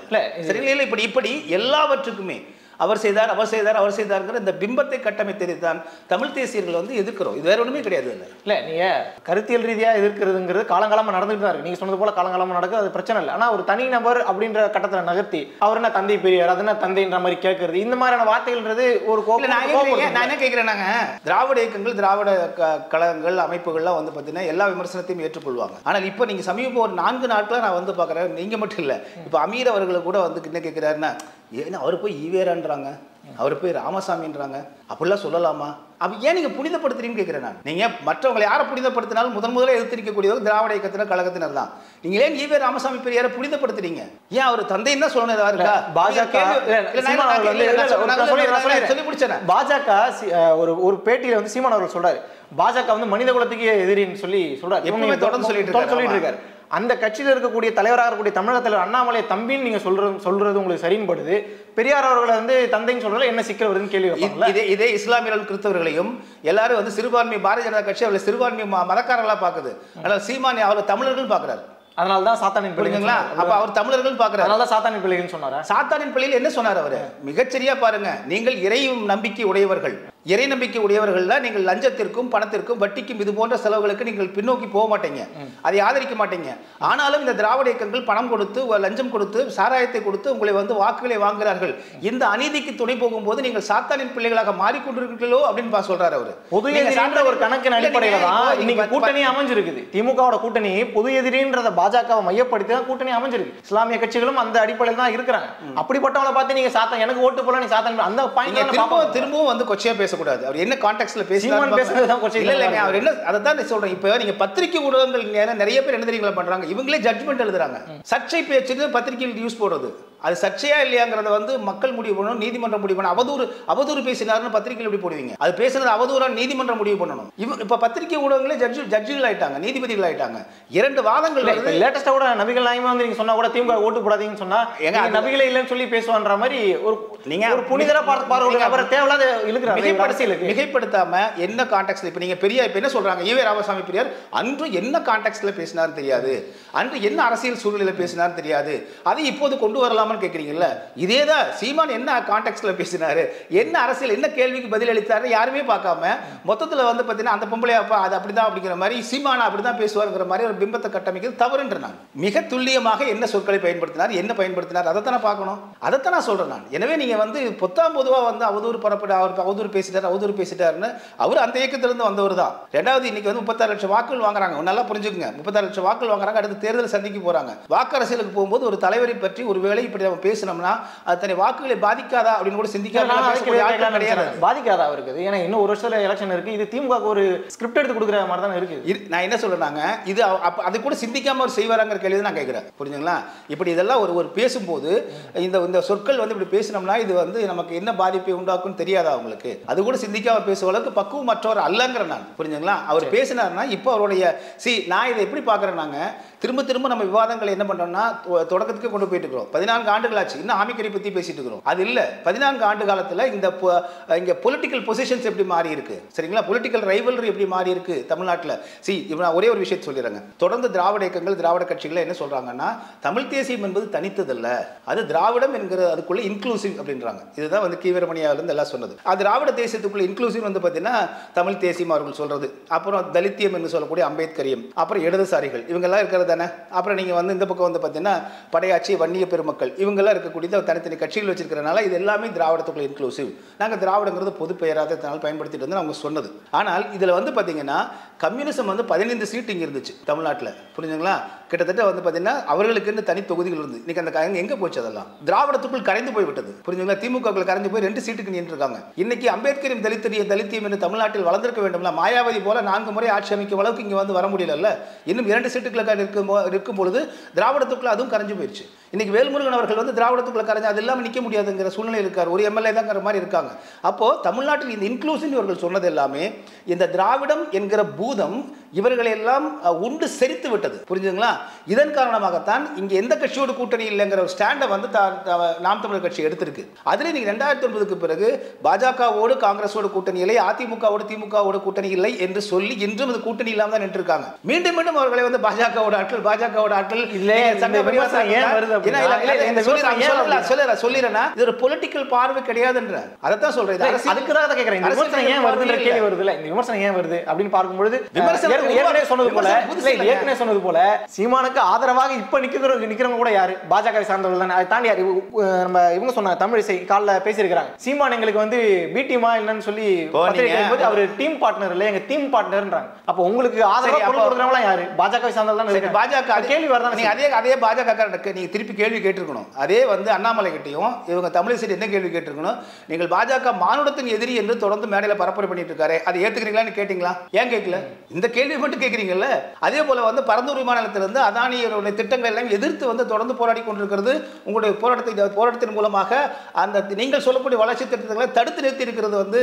A: சரிங்களா? இப்படி எல்லாவற்றுக்குமே அவர் செய்தார் இந்த பிம்பத்தை கட்டமைத்தது தான் தமிழ் தேசியர்கள் வந்து எதிர்க்கிறோம். இது வேற ஒண்ணுமே கிடையாது.
B: இல்ல நீங்க கருத்தியல் ரீதியா எதிர்க்கிறதுங்கிறது காலங்காலமா நடந்துட்டு தான் இருக்கு. நீங்க சொன்னது போல காலங்காலமா நடக்குது, அது பிரச்சனை இல்லை. ஆனா ஒரு தனி நபர் அப்படின்ற கட்டத்துல நகர்த்தி அவர் என்ன தந்தை பெரியார், அது என்ன தந்தைன்ற மாதிரி கேட்கறது, இந்த மாதிரியான வார்த்தைகள்ன்றது ஒரு
A: நான் என்ன கேட்கிறேன்னாங்க, திராவிட இயக்கங்கள், திராவிட கழகங்கள், அமைப்புகள்லாம் வந்து பார்த்தீங்கன்னா எல்லா விமர்சனத்தையும் ஏற்றுக்கொள்வாங்க. ஆனால் இப்போ நீங்க சமீபம் ஒரு 4 நாட்களா நான் வந்து பார்க்குறேன், நீங்க மட்டும் இல்லை, இப்போ அமீர் அவர்களை கூட வந்து என்ன கேட்கிறாருன்னா, ஏன்னா அவர் போய் ஈவேரான்றாங்க, அவர் போய் ராமசாமின்றாங்க, அப்படிலாம் சொல்லலாமா? அப்ப ஏன் நீங்க புனிதப்படுத்துறீங்கன்னு கேட்கிறேன் நான். நீங்க மற்றவங்களை யாரை புனிதப்படுத்தினாலும் முதல்ல எதிர்த்து நிற்கக்கூடியவர் திராவிட இயக்கத்தினர் கழகத்தினர் தான். நீங்க ஏன் ஈவே ராமசாமி பெரியாரை புனிதப்படுத்துறீங்க? ஏன் அவர் தந்தைன்னு தான் சொல்லணும் ஏதாவது இருக்கா?
B: பாஜக ஒரு பேட்டியில வந்து சீமான் அவர்கள் சொல்றாரு, பாஜக வந்து மனித குலத்துக்கு எதிரின்னு சொல்லி சொல்றாரு.
A: எப்பவுமே தொடர்ந்து சொல்லிட்டு
B: இருக்காரு. அந்த கட்சியில் இருக்கக்கூடிய தலைவராக இருக்கக்கூடிய தமிழக தலைவர் அண்ணாமலை தம்பின்னு நீங்க சொல்றது உங்களுக்கு சரின்னு படுது. பெரியார் அவர்களை வந்து தந்தைன்னு சொல்றதுல என்ன சிக்கல் வருதுன்னு கேள்வி.
A: இதே இஸ்லாமியர்கள் கிறிஸ்தவர்களையும் எல்லாரும் வந்து சிறுபான்மை பாரதிய ஜனதா கட்சி அவளை சிறுபான்மை மதக்காரர்களா பாக்குது. அதனால சீமான் அவளை தமிழர்கள் பாக்குறாரு.
B: அதனாலதான் சாத்தானின்
A: பிள்ளைங்களா? அப்ப அவர் தமிழர்கள் பாக்குறாரு.
B: அதனால சாத்தானின் பிள்ளைகள் சொன்னாரா?
A: சாத்தானின் பிள்ளைகள் என்ன சொன்னார் அவரு? மிகச்சரியா பாருங்க, நீங்கள் இறை நம்பிக்கை உடையவர்கள், இறை நம்பிக்கை உடையவர்கள்ல நீங்கள் லஞ்சத்திற்கும் பணத்திற்கும் வட்டிக்கும் இது போன்ற செலவுகளுக்கு நீங்கள் பின்னோக்கி போக மாட்டீங்க, அதை ஆதரிக்க மாட்டீங்க. ஆனாலும் இந்த திராவிட இயக்கங்கள் பணம் கொடுத்து லஞ்சம் கொடுத்து சாராயத்தை கொடுத்து உங்களை வந்து வாக்குகளை வாங்குகிறார்கள். இந்த அநீதிக்கு துணை போகும்போது நீங்கள் சாத்தானின் பிள்ளைகளாக மாறிக்கொண்டிருக்கிறீர்களோ அப்படின்னு சொல்றாரு அவரு.
B: பொது எதிரின்ற ஒரு கணக்கின் அடிப்படையில தான் இன்னைக்கு கூட்டணி அமைஞ்சிருக்குது. திமுகவோட கூட்டணி பொது எதிரின்றத பாஜகவை மையப்படுத்தி தான் கூட்டணி அமைஞ்சிருக்கு. இஸ்லாமிய கட்சிகளும் அந்த அடிப்படையில் தான் இருக்கிறாங்க. அப்படிப்பட்டவங்களை பார்த்து நீங்க சாத்தான் எனக்கு ஓட்டு போல நீ சாத்தான் அந்த பாயிண்ட்
A: திரும்பவும் வந்து கொச்சையா பேசக்கூடாது. அவர் என்ன கான்டெக்ட்ல பேசுறாரு இல்ல இல்லங்க, அவர் என்ன அதை தான் சொல்றேன். இப்போ நீங்க பத்திரிகை ஊடகங்கள் நிறைய பேர் என்ன தெரியுங்களா பண்றாங்க, இவங்களே ஜட்ஜ்மெண்ட் எழுதுறாங்க. சர்ச்சை பேச்சுன்னு பத்திரிகையில் நியூஸ் போடுறது, அது சர்ச்சையா இல்லையாங்கிறத வந்து மக்கள் முடிவு பண்ணணும், நீதிமன்றம் முடிவு பண்ணணும். அவதூறு பேசினாருன்னு பத்திரிகையில் எப்படி போடுவீங்க? அது பேசுனது அவதூறா நீதிமன்றம் முடிவு பண்ணணும். இப்ப பத்திரிகை ஊடகங்களே ஜட்ஜுகள் ஆயிட்டாங்க, நீதிபதிகள் ஆயிட்டாங்க. 2 வாதங்கள்
B: லேட்டஸ்டா கூட நபிகள் நாயகமே வந்து நீங்க சொன்னா கூட திமுக ஓட்டு போடாதீங்கன்னு சொன்னா எங்க நபிகளே இல்லைன்னு சொல்லி பேசுவான்ற மாதிரி நீங்க ஒரு புனிதரா பார்த்து அவரை தேவையில்லாத இழுக்கிறாங்க.
A: மிகைப்படுத்தாம என்ன கான்டெக்ட்ல இப்ப நீங்க பெரியார் இப்ப என்ன சொல்றாங்க, ஈவே ராமசாமி பெரியார் அன்று என்ன கான்டெக்ட்ல பேசினார் தெரியாது, அன்று என்ன அரசியல் சூழ்நிலையில பேசினார் தெரியாது, அதை இப்போது கொண்டு வரலாம்னு கேக்குறீங்கல்ல. இதேதான் சீமான் என்ன கான்டெக்ட்ல பேசினாரு, என்ன அரசியல் என்ன கேள்விக்கு பதில் அளித்தாரு யாருமே பார்க்காம மொத்தத்துல வந்து பாத்தீங்கன்னா அந்த பொம்பளை அப்பா அது அப்படிதான் அப்படிங்கிற மாதிரி சீமானா அப்படிதான் பேசுவாருங்கிற மாதிரி ஒரு பிம்பத்தை கட்டமைக்கிறது தவறுன்ற நான். மிக துல்லியமாக என்ன சொற்களை பயன்படுத்தினார், என்ன பயன்படுத்தினார் அதைத்தானே பார்க்கணும், அதைத்தான் நான் சொல்றேன் நான். எனவே நீங்க வந்து பொத்தாம் பொதுவா வந்து அவதூறு பரப்பட அவர் அவதூறு பேசிட்டாருன்னு அவர் அந்த இயக்கத்திலிருந்து வந்தவர் தான். ரெண்டாவது இன்னைக்கு வந்து 36 லட்சம் வாக்குகள் வாங்குறாங்க. நல்லா புரிஞ்சுக்குங்க, 36 லட்சம் வாக்குகள் வாங்குறாங்க. அடுத்து தேர்தல் சந்திக்க போறாங்க. வாக்கு அரசியலுக்கு போகும்போது ஒரு தலைவரை பற்றி ஒரு வேளை இப்படி நம்ம பேசணும்னா அத்தனை வாக்குகளை பாதிக்காதா அப்படின்னு கூட சிந்திக்காத
B: பாதிக்காதா இருக்குது. ஏன்னா இன்னும் ஒரு வருஷத்துல எலெக்ஷன் இருக்கு. இது திமுக ஒரு ஸ்கிரிப்ட் எடுத்து கொடுக்குற மாதிரி தான் இருக்கு.
A: நான் என்ன சொல்றேன்னாங்க, இது அது கூட சிந்திக்காம அவர் செய்வாராங்கிற கேள்வி நான் கேட்கிறேன். புரிஞ்சுங்களா? இப்படி இதெல்லாம் ஒரு பேசும்போது இந்த சொற்கள் வந்து இப்படி பேசினோம்னா இது வந்து நமக்கு என்ன பாதிப்பை உண்டாக்கும்னு தெரியாதா அவங்களுக்கு? அது கூட சிந்திக்காம பேசுவ அளவுக்கு பக்குவம் மற்றவர் அல்லங்கிற நான். புரிஞ்சுங்களா? அவர் பேசினார்னா இப்போ அவருடைய நான் இதை எப்படி பார்க்குறேன்னாங்க, திரும்ப நம்ம விவாதங்களை என்ன பண்றோம்னா தொடக்கத்துக்கு கொண்டு போயிட்டு இருக்கிறோம். 14 ஆண்டுகள் ஆச்சு, இன்னும் ஆமிக்கரை பத்தி பேசிட்டு இருக்கிறோம். அது இல்ல 14 ஆண்டு காலத்துல இங்க பொலிட்டிக்கல் பொசிஷன்ஸ் எப்படி மாறி இருக்கு, சரிங்களா? பொலிட்டிக்கல் ரைவல்ரி எப்படி மாறி இருக்கு தமிழ்நாட்டில். நான் ஒரே ஒரு விஷயத்தை சொல்லிடுறேங்க. தொடர்ந்து திராவிட இயக்கங்கள் திராவிட கட்சிகள் என்ன சொல்றாங்கன்னா, தமிழ் தேசியம் என்பது தனித்ததல்ல, அது திராவிடம் என்கிற அதுக்குள்ள இன்க்ளூசிவ் அப்படின்றாங்க. இதுதான் வந்து கீவரமணியாவில இருந்து எல்லாம் சொன்னது. அது திராவிட தேசியத்துக்குள்ள இன்க்ளூசிவ் வந்து பார்த்தீங்கன்னா தமிழ் தேசியம் அவர்கள் சொல்றது, அப்புறம் தலித்தியம் என்று சொல்லக்கூடிய அம்பேத்கரியம், அப்புறம் இடதுசாரிகள் இவங்க எல்லாம் இருக்கிறது தானே. அப்புறம் நீங்க வந்து இந்த பக்கம் வந்து பார்த்தீங்கன்னா படையாட்சி வன்னிய பெருமக்கள் இவங்கெல்லாம் இருக்கக்கூடிய தனித்தனி கட்சிகள் வச்சிருக்கிறனால இது எல்லாமே திராவிடத்துக்குள்ள இன்க்ளூசிவ். நாங்கள் திராவிடங்கிறது பொது பெயராக பயன்படுத்திட்டு வந்து அவங்க சொன்னது. ஆனால் இதுல வந்து பார்த்தீங்கன்னா கம்யூனிசம் வந்து 15 சீட் இங்க இருந்துச்சு தமிழ்நாட்டில். புரிஞ்சுங்களா? கிட்டத்தட்ட வந்து பார்த்தீங்கன்னா அவர்களுக்கு தனி தொகுதிகள் இருந்து இன்னைக்கு அந்த எங்க போச்சு, அதெல்லாம் திராவிடத்துக்குள் கரைந்து போய்விட்டது. புரிஞ்சுங்களா? திமுக கரைந்து போய் 2 சீட்டுக்கு நின்று இருக்காங்க. இன்னைக்கு அம்பேத்கரியம் தலித்தியம் என்று தமிழ்நாட்டில் வளர்ந்திருக்க வேண்டும்ல, மாயாவதி போல 4 முறை ஆட்சி அமைக்கும் அளவுக்கு இங்க வந்து வர முடியல. இன்னும் 2 சீட்டுகளுக்கு இருக்கும் பொழுது திராவிடத்துக்குள்ள அதுவும் கரைஞ்சு போயிடுச்சு. இன்னைக்கு வேல்முருகன் அவர்கள் வந்து திராவிடத்துக்குள்ள கரைஞ்சு அது இல்லாமல் நிற்க முடியாதுங்கிற சூழ்நிலை இருக்கார். ஒரு எம்எல்ஏ தாங்கிற மாதிரி இருக்காங்க. அப்போ தமிழ்நாட்டில் இந்த இன்க்ளூசிவ் இவர்கள் சொன்னது எல்லாமே இந்த திராவிடம் என்கிற பூதம் இவர்களை எல்லாம் உண்டு செரித்து விட்டது. புரிஞ்சுங்களா? இதன் காரணமாகத்தான் இங்க எந்த கட்சியோட கூட்டணி இல்லைங்கிற ஒரு ஸ்டாண்டை வந்து நாம் தமிழர் கட்சி எடுத்திருக்கு. அதுல நீங்க 2009க்கு பிறகு பாஜகவோடு காங்கிரஸோட கூட்டணி இல்லை, திமுகவோட கூட்டணி இல்லை என்று சொல்லி இன்றும் அது கூட்டணி இல்லாம தான் நின்று இருக்காங்க. மீண்டும் மீண்டும் அவர்களை வந்து பாஜகவோட ஆட்கள் இல்லை சொல்லிறேன்னா இது ஒரு பொலிட்டிக்கல் பார்வை கிடையாதுன்ற அதைத்தான் சொல்றேன்.
B: அதுக்குதான் கேட்கிறேன், இந்த விமர்சனம் ஏன் வருதுன்ற கேள்வி வருது இல்ல. இந்த விமர்சனம் ஏன் வருது அப்படின்னு பார்க்கும்போது ஏற்கனவே சொன்னது போல சீமானுக்கு ஆதரவாக இப்ப நிக்கிறவங்க கூட யாரு? பாஜக சார்ந்தவர்கள் தானே. அதை தாண்டி நம்ம இவங்க சொன்னாங்க, தமிழிசை காலைல பேசியிருக்கிறாங்க, சீமான் எங்களுக்கு வந்து பி டீமா இல்லைன்னு சொல்லி அவர் டீம் பார்ட்னர் இல்லை, எங்க டீம் பார்ட்னர்ன்றாங்க. அப்போ உங்களுக்கு ஆதரவா கொடுக்குறவங்க யாரு? பாஜக சார்ந்தவர்கள் தான்.
A: பாஜக கேள்வி வரதான். அதே பாஜக நீங்க திருப்பி திருப்பி கேள்வி கேட்டிருக்கணும். அதே வந்து அண்ணாமலை கிட்டையும் இவங்க தமிழிசை என்ன கேள்வி கேட்டிருக்கணும், நீங்கள் பாஜக மானுடத்தின் எதிரி என்று தொடர்ந்து மேடையில் பரப்புரை பண்ணிட்டு இருக்காரு, அதை ஏத்துக்கிறீங்களான்னு கேட்டீங்களா? ஏன் கேட்கல? இந்த கேள்வி மட்டும் கேட்குறீங்கல்ல. அதே போல வந்து பரந்தூர் விமானத்திலிருந்து அதானியோட திட்டங்கள் எல்லாம் எதிர்த்து வந்து தொடர்ந்து போராடி கொண்டிருக்கிறது. உங்களுடைய போராட்டத்தின் மூலமாக அந்த நீங்கள் சொல்லக்கூடிய வளர்ச்சி திட்டங்களை தடுத்து நிறுத்தி இருக்கிறது வந்து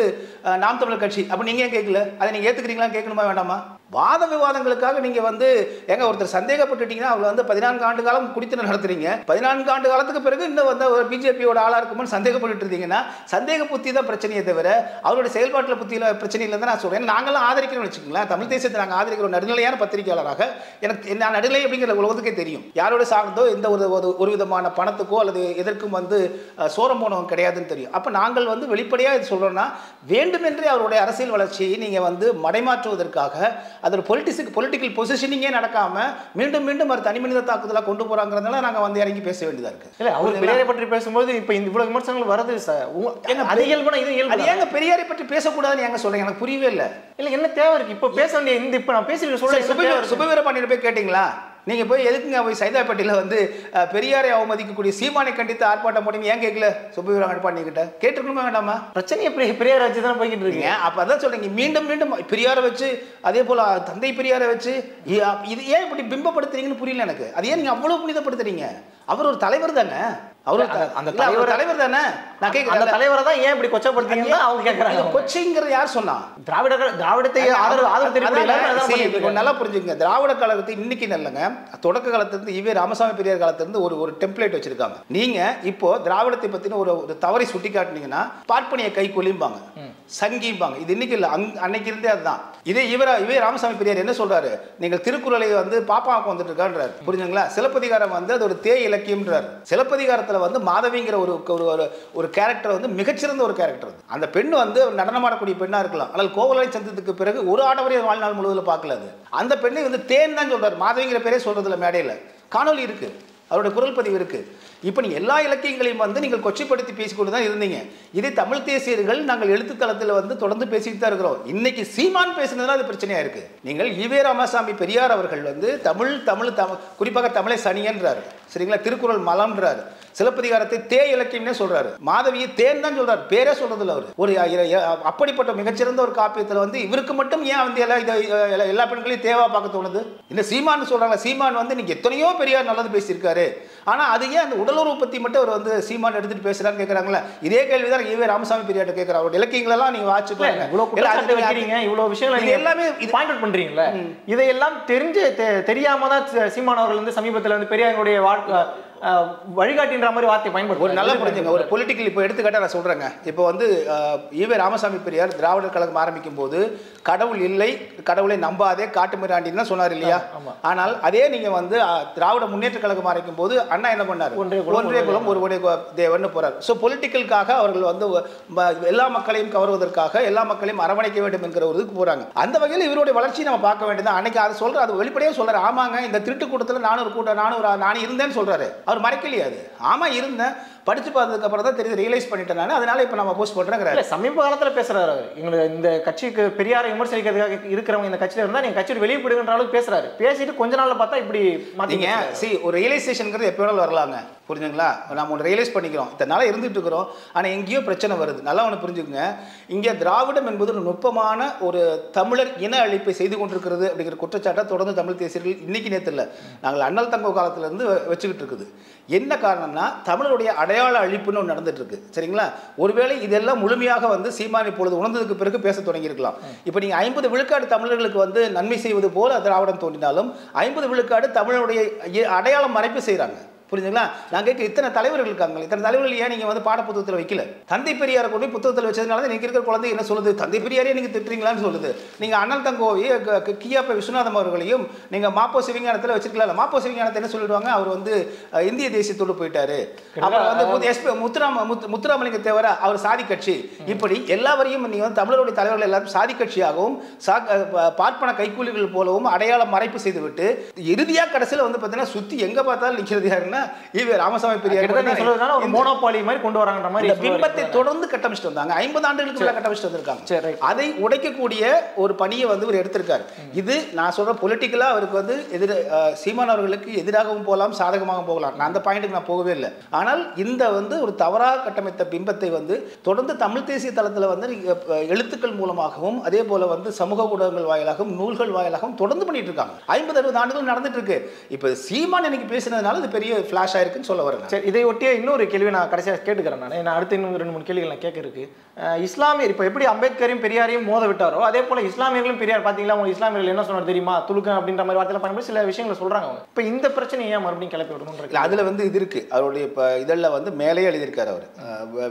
A: நாம் தமிழர் கட்சி. அப்ப நீங்க ஏன் கேட்கல? அதை நீங்க ஏத்துக்கிறீங்களா, கேட்கணுமா வேண்டாமா? வாத விவாதங்களுக்காக நீங்க வந்து எங்க ஒருத்தர் சந்தேகப்பட்டுட்டீங்கன்னா அவங்க வந்து 14 ஆண்டு காலம் குடித்து நடத்துறீங்க. 14 ஆண்டு காலத்துக்கு பிறகு இன்னும் வந்து ஒரு பிஜேபியோட ஆளா இருக்கும்னு சந்தேகப்பட்டு இருந்தீங்கன்னா சந்தேக புத்தி தான் பிரச்சனையே தவிர அவருடைய செயல்பாட்டில் புத்தியில பிரச்சனை இல்லைன்னு நான் சொல்றேன். நாங்களாம் ஆதரிக்கிறோம்னு வச்சுக்கோங்களேன். தமிழ் தேசத்தை நாங்கள் ஆதரிக்கிறோம். நடுநிலையான பத்திரிகையாளராக எனக்கு நான் நடுநிலை அப்படிங்கிற உலகத்துக்கே தெரியும். யாரோட சார்ந்தோ எந்த ஒரு விதமான பணத்துக்கோ அல்லது எதற்கும் வந்து சோரம் போனவங்க கிடையாதுன்னு தெரியும். அப்ப நாங்கள் வந்து வெளிப்படையாக இது சொல்றோம்னா வேண்டுமென்றே அவருடைய அரசியல் வளர்ச்சியை நீங்க வந்து மடைமாற்றுவதற்காக அதோட பொலிட்டிக்கல் பொசிஷனிங்கே நடக்காம மீண்டும் மீண்டும் ஒரு தனி மனித தாக்குதலாக கொண்டு போறாங்கிறதுனால நாங்க வந்து இறங்கி பேச வேண்டியதா இருக்கு.
B: இல்ல அவர் பெரியாரை பற்றி பேசும்போது இப்ப இந்த இவ்வளவு விமர்சனங்கள் வருது சார். அது இயல்புனா இது இயல்பு. அது
A: ஏங்க பெரியாரை பற்றி பேசக்கூடாதுன்னு ஏங்க சொல்றீங்க? எனக்கு புரியவே இல்லை.
B: இல்ல என்ன தேவை இருக்கு இப்ப பேச வேண்டிய இந்த இப்ப நான் பேசிட்டு சொல்றேன்.
A: சுபவீரபாண்டியன் போய் கேட்டீங்களா? நீங்க போய் எதுக்குங்க போய் சைதாப்பேட்டையில் வந்து பெரியாரை அவமதிக்கக்கூடிய சீமானை கண்டித்து ஆர்ப்பாட்டம் போட்டீங்க? ஏன் கேட்கல? சுபவீரபாண்டியன் கிட்ட கேட்டுக்கணுமா வேண்டாமா?
B: பிரச்சனை பெரியாரை வச்சு தான் போய்கிட்டு இருக்கீங்க.
A: அப்ப அதான் சொல்றீங்க மீண்டும் மீண்டும் பெரியாரை வச்சு அதே போல தந்தை பெரியாரை வச்சு இது ஏன் இப்படி பிம்பப்படுத்துறீங்கன்னு புரியல எனக்கு. அது ஏன் நீங்க அவ்வளவு புனிதப்படுத்துறீங்க? அவர் ஒரு தலைவர் தானே. அவர் அந்த தலைவர் தானே. நான் கேட்கிறேன் அந்த தலைவரை தான் ஏன் இப்படி கொச்சப்படுத்தீங்கன்னா அவங்க கேட்கறாங்க. கொச்சைங்கிறது யார் சொன்னா? திராவிடத்தை நல்லா புரிஞ்சுங்க. திராவிட கழகத்தை இன்னைக்கு நல்லங்க தொடக்க காலத்திலிருந்து ஈவே ராமசாமி பெரியார் காலத்திலிருந்து ஒரு டெம்ப்ளேட் வச்சிருக்காங்க. நீங்க இப்போ திராவிடத்தை பத்தின ஒரு தவறை சுட்டி காட்டினீங்கன்னா பார்ப்பனிய கை கொலிம்பாங்க, சங்கிம்பாங்க. இது இன்னைக்கு இல்ல, அன்னைக்கு இருந்தே அதுதான். இதே இவே ராமசாமி பெரியார் என்ன சொல்றாரு? நீங்கள் திருக்குறளை வந்து பாப்பாவுக்கு வந்துட்டு இருக்கான்றாரு. புரிஞ்சுங்களா? சிலப்பதிகாரம் வந்து அது ஒரு தேய் இலக்கியம்ன்றார். சிலப்பதிகாரத்தில் வந்து மாதவிங்கிற ஒரு கேரக்டர் வந்து மிகச்சிறந்த ஒரு கேரக்டர். அந்த பெண் வந்து நடனமாடக்கூடிய பெண்ணா இருக்கலாம். ஆனால் கோவலனை சந்தத்துக்கு பிறகு ஒரு ஆடவரை வாழ்நாள் முழுவதும் பார்க்கல. அந்த பெண்ணை வந்து தேன் தான் சொல்றாரு. மாதவிங்கிற பேரே சொல்றதுல மேடையில் காணொலி இருக்கு, அவருடைய குரல் பதிவு இருக்கு. இப்போ நீங்க எல்லா இலக்கியங்களையும் வந்து நீங்கள் கொச்சைப்படுத்தி பேசிக்கொண்டு தான் இருந்தீங்க. இதே தமிழ் தேசியர்கள் நாங்கள் எழுத்துக்களத்தில் வந்து தொடர்ந்து பேசிட்டு தான் இருக்கிறோம். இன்னைக்கு சீமான் பேசினதுனால அது பிரச்சனையா இருக்கு. நீங்கள் ஈவே ராமசாமி பெரியார் அவர்கள் வந்து குறிப்பாக தமிழை சனியன்றாரு, சரிங்களா? திருக்குறள் மலம்ன்றாரு, சிலப்பதிகாரத்தை தேய் இலக்கியம்னே சொல்றாரு, மாதவியை தேன் தான் சொல்றாரு, பேரே சொல்றதில்ல அவர். ஒரு அப்படிப்பட்ட மிகச்சிறந்த ஒரு காப்பியத்தில் வந்து இவருக்கு மட்டும் ஏன் வந்து எல்லா பெண்களையும் தேவா பார்க்க தோணுது? இந்த சீமான் சொல்றாங்க. சீமான் வந்து நீங்க எத்தனையோ பெரியார் நல்லது பேசியிருக்காரு, ஆனா அது ஏன் அந்த உடலுறவு பத்தி மட்டும் அவர் வந்து சீமான் எடுத்துட்டு பேசுறான்னு கேட்கறாங்களா? இதே கேள்விதான் ஈவே ராமசாமி பெரியார்ட்ட கேட்கிறார். அவருடைய இலக்கியங்கள் எல்லாம் நீங்க வாட்சி பாருங்க. இவ்வளவு விஷயங்கள் எல்லாமே பாயிண்ட் அவுட் பண்றீங்களா?
B: இதையெல்லாம் தெரியாம தான் சீமான் அவர்கள் வந்து சமீபத்தில் வந்து பெரியாருடைய வழிகாட்டின்ற மாதிரி வார்த்தை பயன்படுத்த
A: ஒரு நல்லா புரிஞ்சுங்க. ஒரு பொலிட்டிக்கல் இப்போ எடுத்துக்காட்ட நான் சொல்றேங்க. இப்போ வந்து ஈவே ராமசாமி பெரியார் திராவிடர் கழகம் ஆரம்பிக்கும் போது கடவுள் இல்லை, கடவுளை நம்பாதே, காட்டு மிராண்டின்னு தான் சொன்னார் இல்லையா? ஆனால் அதே நீங்க வந்து திராவிட முன்னேற்ற கழகம் ஆரம்பிக்கும் போது அண்ணா என்ன பண்ணார்? ஒன்றே குலம் ஒருவனே தேவன் போறார். ஸோ பொலிட்டிக்கலுக்காக அவர்கள் வந்து எல்லா மக்களையும் கவர்வதற்காக எல்லா மக்களையும் அரவணைக்க வேண்டும் என்கிற ஒரு இதுக்கு போறாங்க. அந்த வகையில் இவருடைய வளர்ச்சியை நம்ம பார்க்க வேண்டியது. அன்னைக்கு அதை சொல்ற அது வெளிப்படையாக சொல்றாரு. ஆமாங்க, இந்த திருட்டு கூட்டத்தில் நானும் இருந்தேன்னு சொல்றாரு. அவர் மறைக்கலையா? அது ஆமா இருந்தேன், படிச்சு பார்த்ததுக்கு அப்புறம் தான் தெரியுது, ரியலைஸ் பண்ணிட்டேன் நான், அதனால இப்போ நம்ம போஸ்ட் பண்றேங்கிறாரு.
B: சமீப காலத்தில் பேசுறாரு. எங்களுக்கு இந்த கட்சிக்கு பெரியாரை விமர்சிக்கிறதுக்காக இருக்கிறவங்க இந்த கட்சியில் இருந்தால் நீங்க கட்சியோட வெளியே போடுகின்ற அளவுக்கு பேசுறாரு. பேசிட்டு கொஞ்ச நாள்ல பார்த்தா இப்படி மாத்தீங்க.
A: ஒரு ரியலைசேஷன்ங்கிறது எப்போ வேணாலும் வரலாங்க. புரிஞ்சுங்களா? நம்ம ஒன்று ரியலைஸ் பண்ணிக்கிறோம், இதனால இருந்துட்டு இருக்கிறோம், ஆனால் எங்கேயோ பிரச்சனை வருது. நல்லா ஒன்று புரிஞ்சுக்கோங்க. இங்கே திராவிடம் என்பது ஒரு நுட்பமான ஒரு தமிழர் இன அழிப்பை செய்து கொண்டிருக்கிறது அப்படிங்கிற குற்றச்சாட்டை தொடர்ந்து தமிழ் தேசியர்கள் இன்னைக்கு நேற்று இல்லை, நாங்கள் அண்ணல் தங்கோ காலத்திலிருந்து வச்சுக்கிட்டு இருக்குது. என்ன காரணம்னா தமிழருடைய அடையாள அழிப்புன்னு ஒன்று நடந்துட்டு இருக்கு, சரிங்களா? ஒருவேளை இதெல்லாம் முழுமையாக வந்து சீமான் இப்பொழுது உணர்ந்ததுக்கு பிறகு பேச தொடங்கியிருக்கலாம். இப்போ நீங்கள் 50 விழுக்காடு தமிழர்களுக்கு வந்து நன்மை செய்வது போல திராவிடம் தோன்றினாலும் 50 விழுக்காடு தமிழருடைய அடையாளம் மறைப்பு செய்கிறாங்க. புரிஞ்சுங்களா? நான் கேட்க இத்தனை தலைவர்கள் இருக்காங்க, இத்தனை தலைவர்கள் ஏன் நீங்க வந்து பாட புத்தகத்தில் வைக்கல? தந்தை பெரியாரை கொண்டு புத்தகத்தில் வச்சதுனால தான் நீங்க இருக்கிற குழந்தை என்ன சொல்லுது? தந்தை பெரியாரே நீங்க திட்டுறீங்களான்னு சொல்லுது. நீங்க அண்ணல் தங்கோவை கியாப்ப விஸ்வநாதம் அவர்களையும் நீங்க மாப்போ சிவஞானத்தில் வச்சிருக்கல. மாப்போ சிவஞானத்தை என்ன சொல்லிடுவாங்க? அவர் வந்து இந்திய தேசியத்தோடு போயிட்டாரு. அப்புறம் வந்து முத்துராமலிங்க தேவர அவர் சாதி கட்சி. இப்படி எல்லாவரையும் நீங்க வந்து தமிழருடைய தலைவர்கள் எல்லாரும் சாதி கட்சியாகவும் பார்ப்பன கைக்கூலிகள் போலவும் அடையாளம் மறைப்பு செய்துவிட்டு இறுதியாக கடைசியில் வந்து பார்த்தீங்கன்னா சுத்தி எங்க பார்த்தாலும் நிற்கிறது யாருன்னா ஈவே ராமசாமி பெரியார்
B: ஒரு மோனோபாலி மாதிரி கொண்டு வராங்கன்ற மாதிரி
A: இந்த பிம்பத்தை தொடர்ந்து கட்டமைச்சிட்டு வந்தாங்க. 50 ஆண்டுகளுக்கு மேல கட்டமைச்சிட்டு வந்திருக்காங்க. அதை உடைக்கக்கூடிய ஒரு பணியை வந்து இவர் எடுத்திருக்காரு. இது நான் சொல்ற பொலிட்டிக்கலா அவருக்கு வந்து சீமான் அவர்களுக்கு எதிராகவும் போகலாம், சாதகமாகவும் போகலாம். நான் அந்த பாயிண்ட்டுக்கு நான் போகவே இல்லை. ஆனால் இந்த வந்து ஒரு தவறாக கட்டமைத்த பிம்பத்தை வந்து தொடர்ந்து தமிழ் தேசிய தளத்தில் வந்து எழுத்துக்கள் மூலமாகவும் அதே போல வந்து சமூக ஊடகங்கள் வாயிலாகவும் நூல்கள் வாயிலாகவும் தொடர்ந்து பண்ணிட்டு இருக்காங்க. 50-60 ஆண்டுகள் நடந்துட்டு இருக்கு. இப்போ சீமான் இன்னைக்கு பேசினதுனால இது பெரிய ஃபிளாஷ் ஆயிருக்குன்னு சொல்ல வரேன்.
B: சரி, இதை ஒட்டிய இன்னொரு கேள்வி நான் கடைசியாக கேட்டுக்கிறேன். நான் அடுத்த இன்னும் 2-3 கேள்விகள் நான் கேட்க இருக்கு. இஸ்லாமியர் இப்போ எப்படி அம்பேத்கரையும் பெரியாரையும் மோத விட்டாரோ அதே போல இஸ்லாமியர்களும் பெரியார் பார்த்தீங்களா, அவங்க இஸ்லாமியர்கள் என்ன சொன்னார் தெரியுமா, துலுக்கன் அப்படின்ற மாதிரி வார்த்தையில பயன்படுத்தி சில விஷயங்களை சொல்றாங்க. இப்போ இந்த பிரச்சனை ஏன் மறுபடியும் கிளப்பி விடணும்?
A: அதுல வந்து இது இருக்கு. அவருடைய இப்போ இதழில் வந்து மேலே எழுதியிருக்காரு அவர்.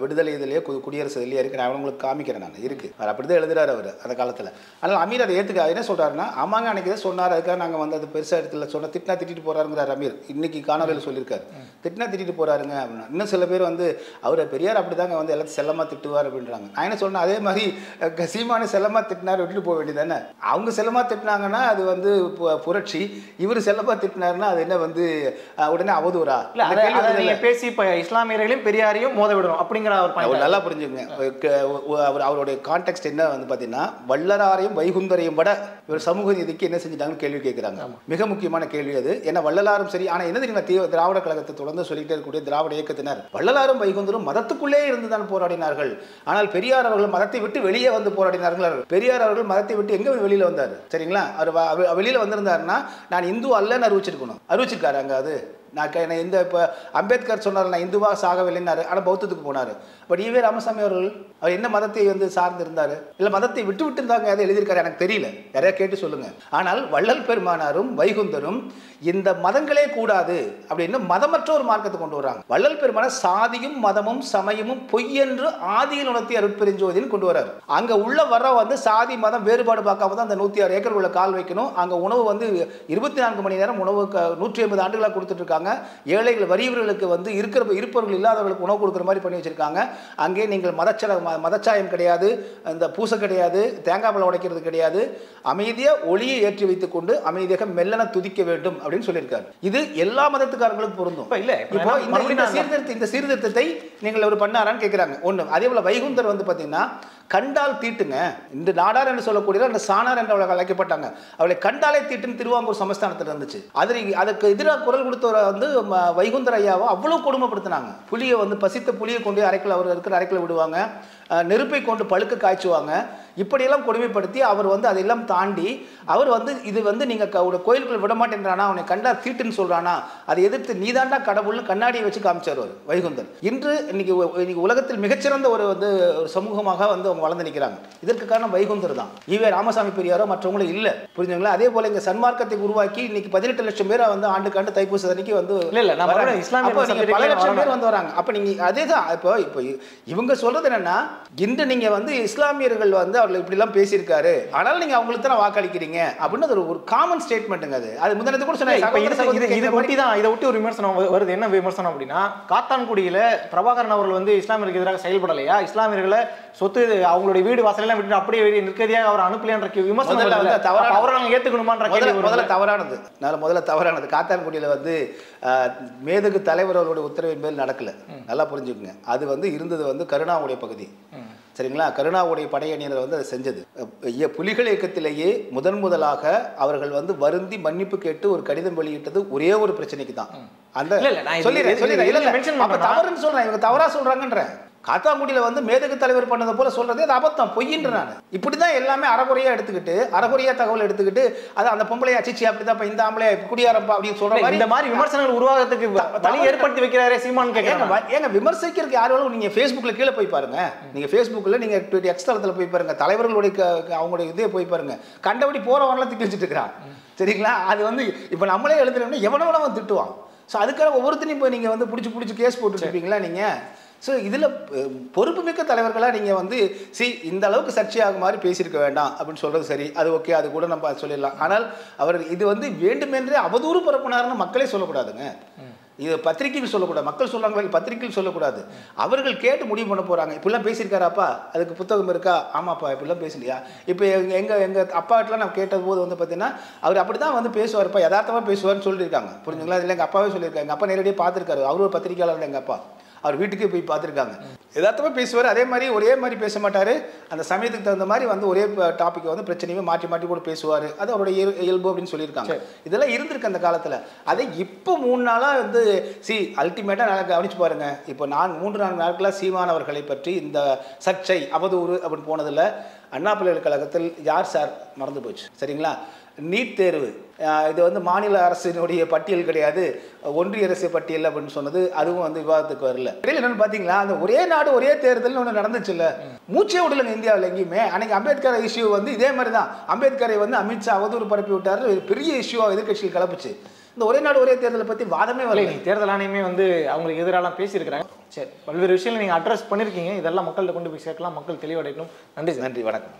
A: விடுதலை இதிலேயே குடியரசு இதிலேயே இருக்கு. நான் அவங்களுக்கு காமிக்கிறேன். நான் இருக்கு, அவர் அப்படிதான் எழுதுறாரு அவர் அந்த காலத்தில். அதனால் அமீர் அதை ஏற்றுக்க என்ன சொல்றாருன்னா, ஆமாங்க அன்னைக்கு தான் சொன்னார், அதுக்காக நாங்கள் வந்து அது பெருசாக இடத்துல சொன்ன திட்டினா திட்டிட்டு போறாருங்கிறார் அமீர். இன்னைக்கு காணொலியில் சொல்லியிருக்காரு, திட்டினா திட்டிட்டு போறாருங்க அப்படின்னா. இன்னும் சில பேர் வந்து அவர் பெரியார் அப்படிதாங்க வந்து எல்லாத்தையும் செல்லமா திட்டுவார் அப்படின்றாங்க. நான் என்ன சொன்னேன், அதே மாதிரி சீமானு செல்லமா திட்டினார் விட்டுட்டு போக வேண்டியதானே. அவங்க செல்லமா திட்டினாங்கன்னா அது வந்து புரட்சி, இவர் செல்லமா திட்டினாருன்னா அது என்ன வந்து உடனே அவதூறா?
B: பேசி இப்போ இஸ்லாமியர்களையும் பெரியாரையும் மோத விடணும் அப்படிங்கிற
A: அவர் நல்லா புரிஞ்சுங்க. அவருடைய கான்டெக்ட் என்ன வந்து பார்த்தீங்கன்னா, வள்ளலாரையும் வைகுந்தரையும் விட இவர் சமூக நீதிக்கு என்ன செஞ்சுட்டாங்கன்னு கேள்வி கேட்குறாங்க. மிக முக்கியமான கேள்வி அது. ஏன்னா வள்ளலாரும் சரி, ஆனால் என்ன தெரியுமா, திராவிட கழகத்தை தொடர்ந்து சொல்லிட்டே இருக்கக்கூடிய திராவிட இயக்கத்தினர் வள்ளலாரும் வைகுந்தரும் மதத்துக்குள்ளே இருந்துதான் போராடினார்கள். ஆனால் பெரியார் அவர்கள் மதத்தை விட்டு வெளியே வந்து போராடினார்கள். பெரியார் அவர்கள் மதத்தை விட்டு எங்க வெளியில வந்தார் சரிங்களா? அவர் வெளியில வந்திருந்தாருன்னா நான் இந்து அல்லன்னு அறிவிச்சிருக்காரு அங்க. அது நான் இந்த இப்போ அம்பேத்கர் சொன்னார் நான் இந்துவாக சாகவில்லைன்னாரு, ஆனால் பௌத்தத்துக்கு போனார். பட் ஈவே ராமசாமி அவர்கள் அவர் என்ன மதத்தை வந்து சார்ந்து இருந்தார், இல்லை மதத்தை விட்டு விட்டு இருந்தாங்க, அதை எழுதியிருக்காரு எனக்கு தெரியல, யாரையா கேட்டு சொல்லுங்க. ஆனால் வள்ளல் பெருமானாரும் வைகுந்தரும் இந்த மதங்களே கூடாது அப்படின்னு மதமற்ற ஒரு மார்க்கத்தை கொண்டு வர்றாங்க. வள்ளல் பெருமானார் சாதியும் மதமும் சமயமும் பொய் என்று ஆதியில் உணர்த்தி அருட்பெருஞ்சோதின்னு கொண்டு வர்றாரு. அங்கே உள்ள வர வந்து சாதி மதம் வேறுபாடு பார்க்காம தான் அந்த 106 ஏக்கர் உள்ள கால் வைக்கணும். அங்கே உணவு வந்து 24 மணி நேரம் உணவு 150 ஆண்டுகளாக கொடுத்துட்டு இருக்காங்க. ஏழைகள் வறியவர்களுக்கு வந்து இருப்பவர்கள் இல்லாதவர்களுக்கு உணவு கொடுக்குற மாதிரி பண்ணி வச்சிருக்காங்க. அங்கே நீங்கள் மதச்சாயம் கிடையாது, இந்த பூசை கிடையாது, தேங்காய் பழம் உடைக்கிறது கிடையாது, அமைதியாக ஒளியை ஏற்றி வைத்துக் கொண்டு அமைதியாக மெல்லன துதிக்க வேண்டும் அப்படின்னு சொல்லியிருக்காரு. இது எல்லா மதத்துக்காரர்களுக்கும் பொருந்தும். இந்த சீர்திருத்தத்தை நீங்கள் ஒரு பண்ணாரான்னு கேட்கிறாங்க. ஒன்று அதே போல வைகுந்தர் வந்து பார்த்தீங்கன்னா கண்டால் தீட்டுங்க, இந்த நாடார் என்று சொல்லக்கூடிய அந்த சாணார் என்று அவளை அழைக்கப்பட்டாங்க. அவளை கண்டாலே தீட்டுன்னு திருவாங்கூர் சமஸ்தானத்தில் இருந்துச்சு. அதுக்கு எதிராக குரல் கொடுத்தவரை வந்து வைகுந்தர் ஐயாவை அவ்வளோ கொடுமைப்படுத்தினாங்க. புலியை வந்து பசித்த புலியை கொண்டு அறைக்குள்ள அவர் இருக்கிற அறைக்குள்ள விடுவாங்க, நெருப்பை கொண்டு பழுக்க காய்ச்சுவாங்க. இப்படியெல்லாம் கொடுமைப்படுத்தி அவர் வந்து அதையெல்லாம் தாண்டி அவர் வந்து இது வந்து நீங்கள் கோயிலுக்குள்ள விட மாட்டேன்றானா, அவனை கண்டா தீட்டுன்னு சொல்றானா, அதை எதிர்த்து நீதாண்டா கடவுள்னு கண்ணாடியை வச்சு காமிச்சார் அவர் வைகுந்தர். இன்னைக்கு உலகத்தில் மிகச்சிறந்த ஒரு வந்து சமூகமாக வந்து அவங்க வளர்ந்து நிற்கிறாங்க. இதற்கு காரணம் வைகுந்தர் தான். ஈவே ராமசாமி பெரியாரோ மற்றவங்களும் இல்லை, புரிஞ்சுங்களா? அதே போல இங்க சன்மார்க்கத்தை உருவாக்கி இன்னைக்கு 18 லட்சம் பேரை வந்து ஆண்டு தைப்பூச அன்னைக்கு வந்து பல லட்சம் பேர் வந்து வராங்க. அப்ப நீங்க அதே தான் இப்போ இவங்க சொல்றது என்னன்னா, இன்று நீங்க வந்து இஸ்லாமியர்கள் வந்து அவர்கள் இப்படி எல்லாம் பேசியிருக்காரு, ஆனால் நீங்க அவங்களுக்கு தான் வாக்களிக்கிறீங்க அப்படின்னு ஒரு காமன் ஸ்டேட்மெண்ட்டுங்க. அது முன்னாடி கூட சொன்னாங்க.
B: இதை ஒட்டி ஒரு விமர்சனம் வருது. என்ன விமர்சனம் அப்படின்னா, காத்தான்குடியில பிரபாகரன் அவர்கள் வந்து இஸ்லாமியர்களுக்கு எதிராக செயல்படலையா, இஸ்லாமியர்களை சொத்து அவங்களுடைய வீடு வாசலெல்லாம் விட்டு அப்படியே நிற்கதியாக அவர் அனுப்பலைன்ற விமர்சனம் அவர்கள் ஏற்றுக்கணுமான்ற
A: முதல்ல தவறானது. காத்தான்குடியில வந்து மேதகு தலைவர் அவர்களுடைய உத்தரவின் மேல் நடக்கல. நல்லா புரிஞ்சுக்குங்க. அது வந்து இருந்தது வந்து கருணாவுடைய பகுதி சரிங்களா? கருணாவுடைய படையணியினர் வந்து அதை செஞ்சது. புலிகள் இயக்கத்திலேயே முதலாக அவர்கள் வந்து வருந்தி மன்னிப்பு கேட்டு ஒரு கடிதம் வெளியிட்டது ஒரே ஒரு பிரச்சனைக்கு தான். அந்த தவறுன்னு சொல்றேன், இவங்க தவறா சொல்றாங்கன்ற. காத்தாங்குடியில் வந்து மேதகு தலைவர் பண்ணதை போல சொல்றது அது அபத்தம், பொய்யின்ற. நான் இப்படிதான் எல்லாமே அறகுறையா தகவல் எடுத்துக்கிட்டு அது அந்த பொம்பளை அச்சிச்சி அப்படிதான் இந்த ஆம்பளை குடியாரப்பா அப்படின்னு சொல்ற மாதிரி இந்த மாதிரி
B: விமர்சனங்கள் உருவாகிறதுக்கு வழி ஏற்படுத்தி வைக்கிறாரே சீமான்.
A: ஏங்க விமர்சிக்கிறதுக்கு யாரும் நீங்க ஃபேஸ்புக்கில் கீழே போய் பாருங்க, நீங்க ஃபேஸ்புக்கில் நீங்க எக்ஸ் தளத்தில் போய் பாருங்க, தலைவர்களுடைய அவங்களுடைய இதே போய் பாருங்க, கண்டபடி போறவங்களாம் திட்டி வச்சுட்டு இருக்கிறான் சரிங்களா? அது வந்து இப்போ நம்மளே எழுதுறோம்னா எவனவன வந்து திட்டுவான். ஸோ அதுக்காக ஒவ்வொருத்தனையும் போய் நீங்கள் வந்து பிடிச்சி கேஸ் போட்டுட்டு இருப்பீங்களா நீங்கள்? ஸோ இதில் பொறுப்புமிக்க தலைவர்களாக நீங்கள் வந்து இந்த அளவுக்கு சர்ச்சையாக மாதிரி பேசியிருக்க வேண்டாம் அப்படின்னு சொல்கிறது சரி, அது ஓகே, அது கூட நம்ம சொல்லிடலாம். ஆனால் அவர் இது வந்து வேண்டுமென்றே அவதூறு பரப்புனார்னு மக்களே சொல்லக்கூடாதுங்க. இது பத்திரிகையில் சொல்லக்கூடாது, மக்கள் சொல்கிறாங்களே பத்திரிகையில் சொல்லக்கூடாது. அவர்கள் கேட்டு முடிவு பண்ண போகிறாங்க. இப்படிலாம் பேசியிருக்காராப்பா, அதுக்கு புத்தகம் இருக்கா, ஆமாப்பா இப்படிலாம் பேசலையா. இப்போ எங்கள் அப்பாட்டெலாம் நான் கேட்டது போது வந்து பார்த்தீங்கன்னா அவர் அப்படி தான் வந்து பேசுவார்ப்பா, யதார்த்தமாக பேசுவார்னு சொல்லியிருக்காங்க. புரிஞ்சுங்களா? இதில் எங்கள் அப்பாவே சொல்லியிருக்காங்க. எங்கள் அப்பா நேரடியாக பார்த்துருக்காரு, அவர் ஒரு பத்திரிகையாளர். எங்கள் அப்பா அவர் வீட்டுக்கே போய் பார்த்துருக்காங்க. யதார்த்தமாக பேசுவார், அதே மாதிரி ஒரே மாதிரி பேச மாட்டார். அந்த சமயத்துக்கு தகுந்த மாதிரி வந்து ஒரே டாப்பிக்கை வந்து பிரச்சனையுமே மாற்றி மாற்றி கூட பேசுவார். அது அவருடைய இயல்பு அப்படின்னு சொல்லியிருக்காங்க. இதெல்லாம் இருந்திருக்கு அந்த காலத்தில். அதை இப்போ 3 நாளாக வந்து அல்டிமேட்டாக நான் கவனிச்சு பாருங்க. இப்போ நான் 3-4 நாட்களாக சீமான் அவர்களை பற்றி இந்த சர்ச்சை அவதூறு அப்படின்னு போனதில் அண்ணா பல்கலைக்கழகத்தில் யார் சார் மறந்து போச்சு, சரிங்களா? நீட் தேர்வு இது வந்து மாநில அரசினுடைய பட்டியல் கிடையாது, ஒன்றிய அரசு பட்டியல் அப்படின்னு சொன்னது, அதுவும் வந்து விவாதத்துக்கு வரல. இடையில என்னன்னு பார்த்தீங்களா, அந்த ஒரே நாடு ஒரே தேர்தல்னு ஒன்று நடந்துச்சுல்ல, மூச்சே விடலைங்க இந்தியாவில் எங்கேயுமே. அன்னைக்கு அம்பேத்கர் இஷ்யூ வந்து இதே மாதிரி தான். அம்பேத்கரை வந்து அமித்ஷா அவதூறு பரப்பி விட்டார், பெரிய இஷ்யூவாக எதிர்கட்சிகள் கிளப்புச்சு. இந்த ஒரே நாடு ஒரே தேர்தலை பற்றி வாதமே வரல.
B: தேர்தல் ஆணையமே வந்து அவங்களுக்கு எதிராலாம் பேசியிருக்கிறாங்க. சரி, பல்வேறு விஷயங்கள் நீங்கள் அட்ரஸ் பண்ணியிருக்கீங்க. இதெல்லாம் மக்கள்கிட்ட கொண்டு போய் சேர்க்கலாம், மக்கள் தெளிவடையணும். நன்றி.
A: நன்றி, வணக்கம்.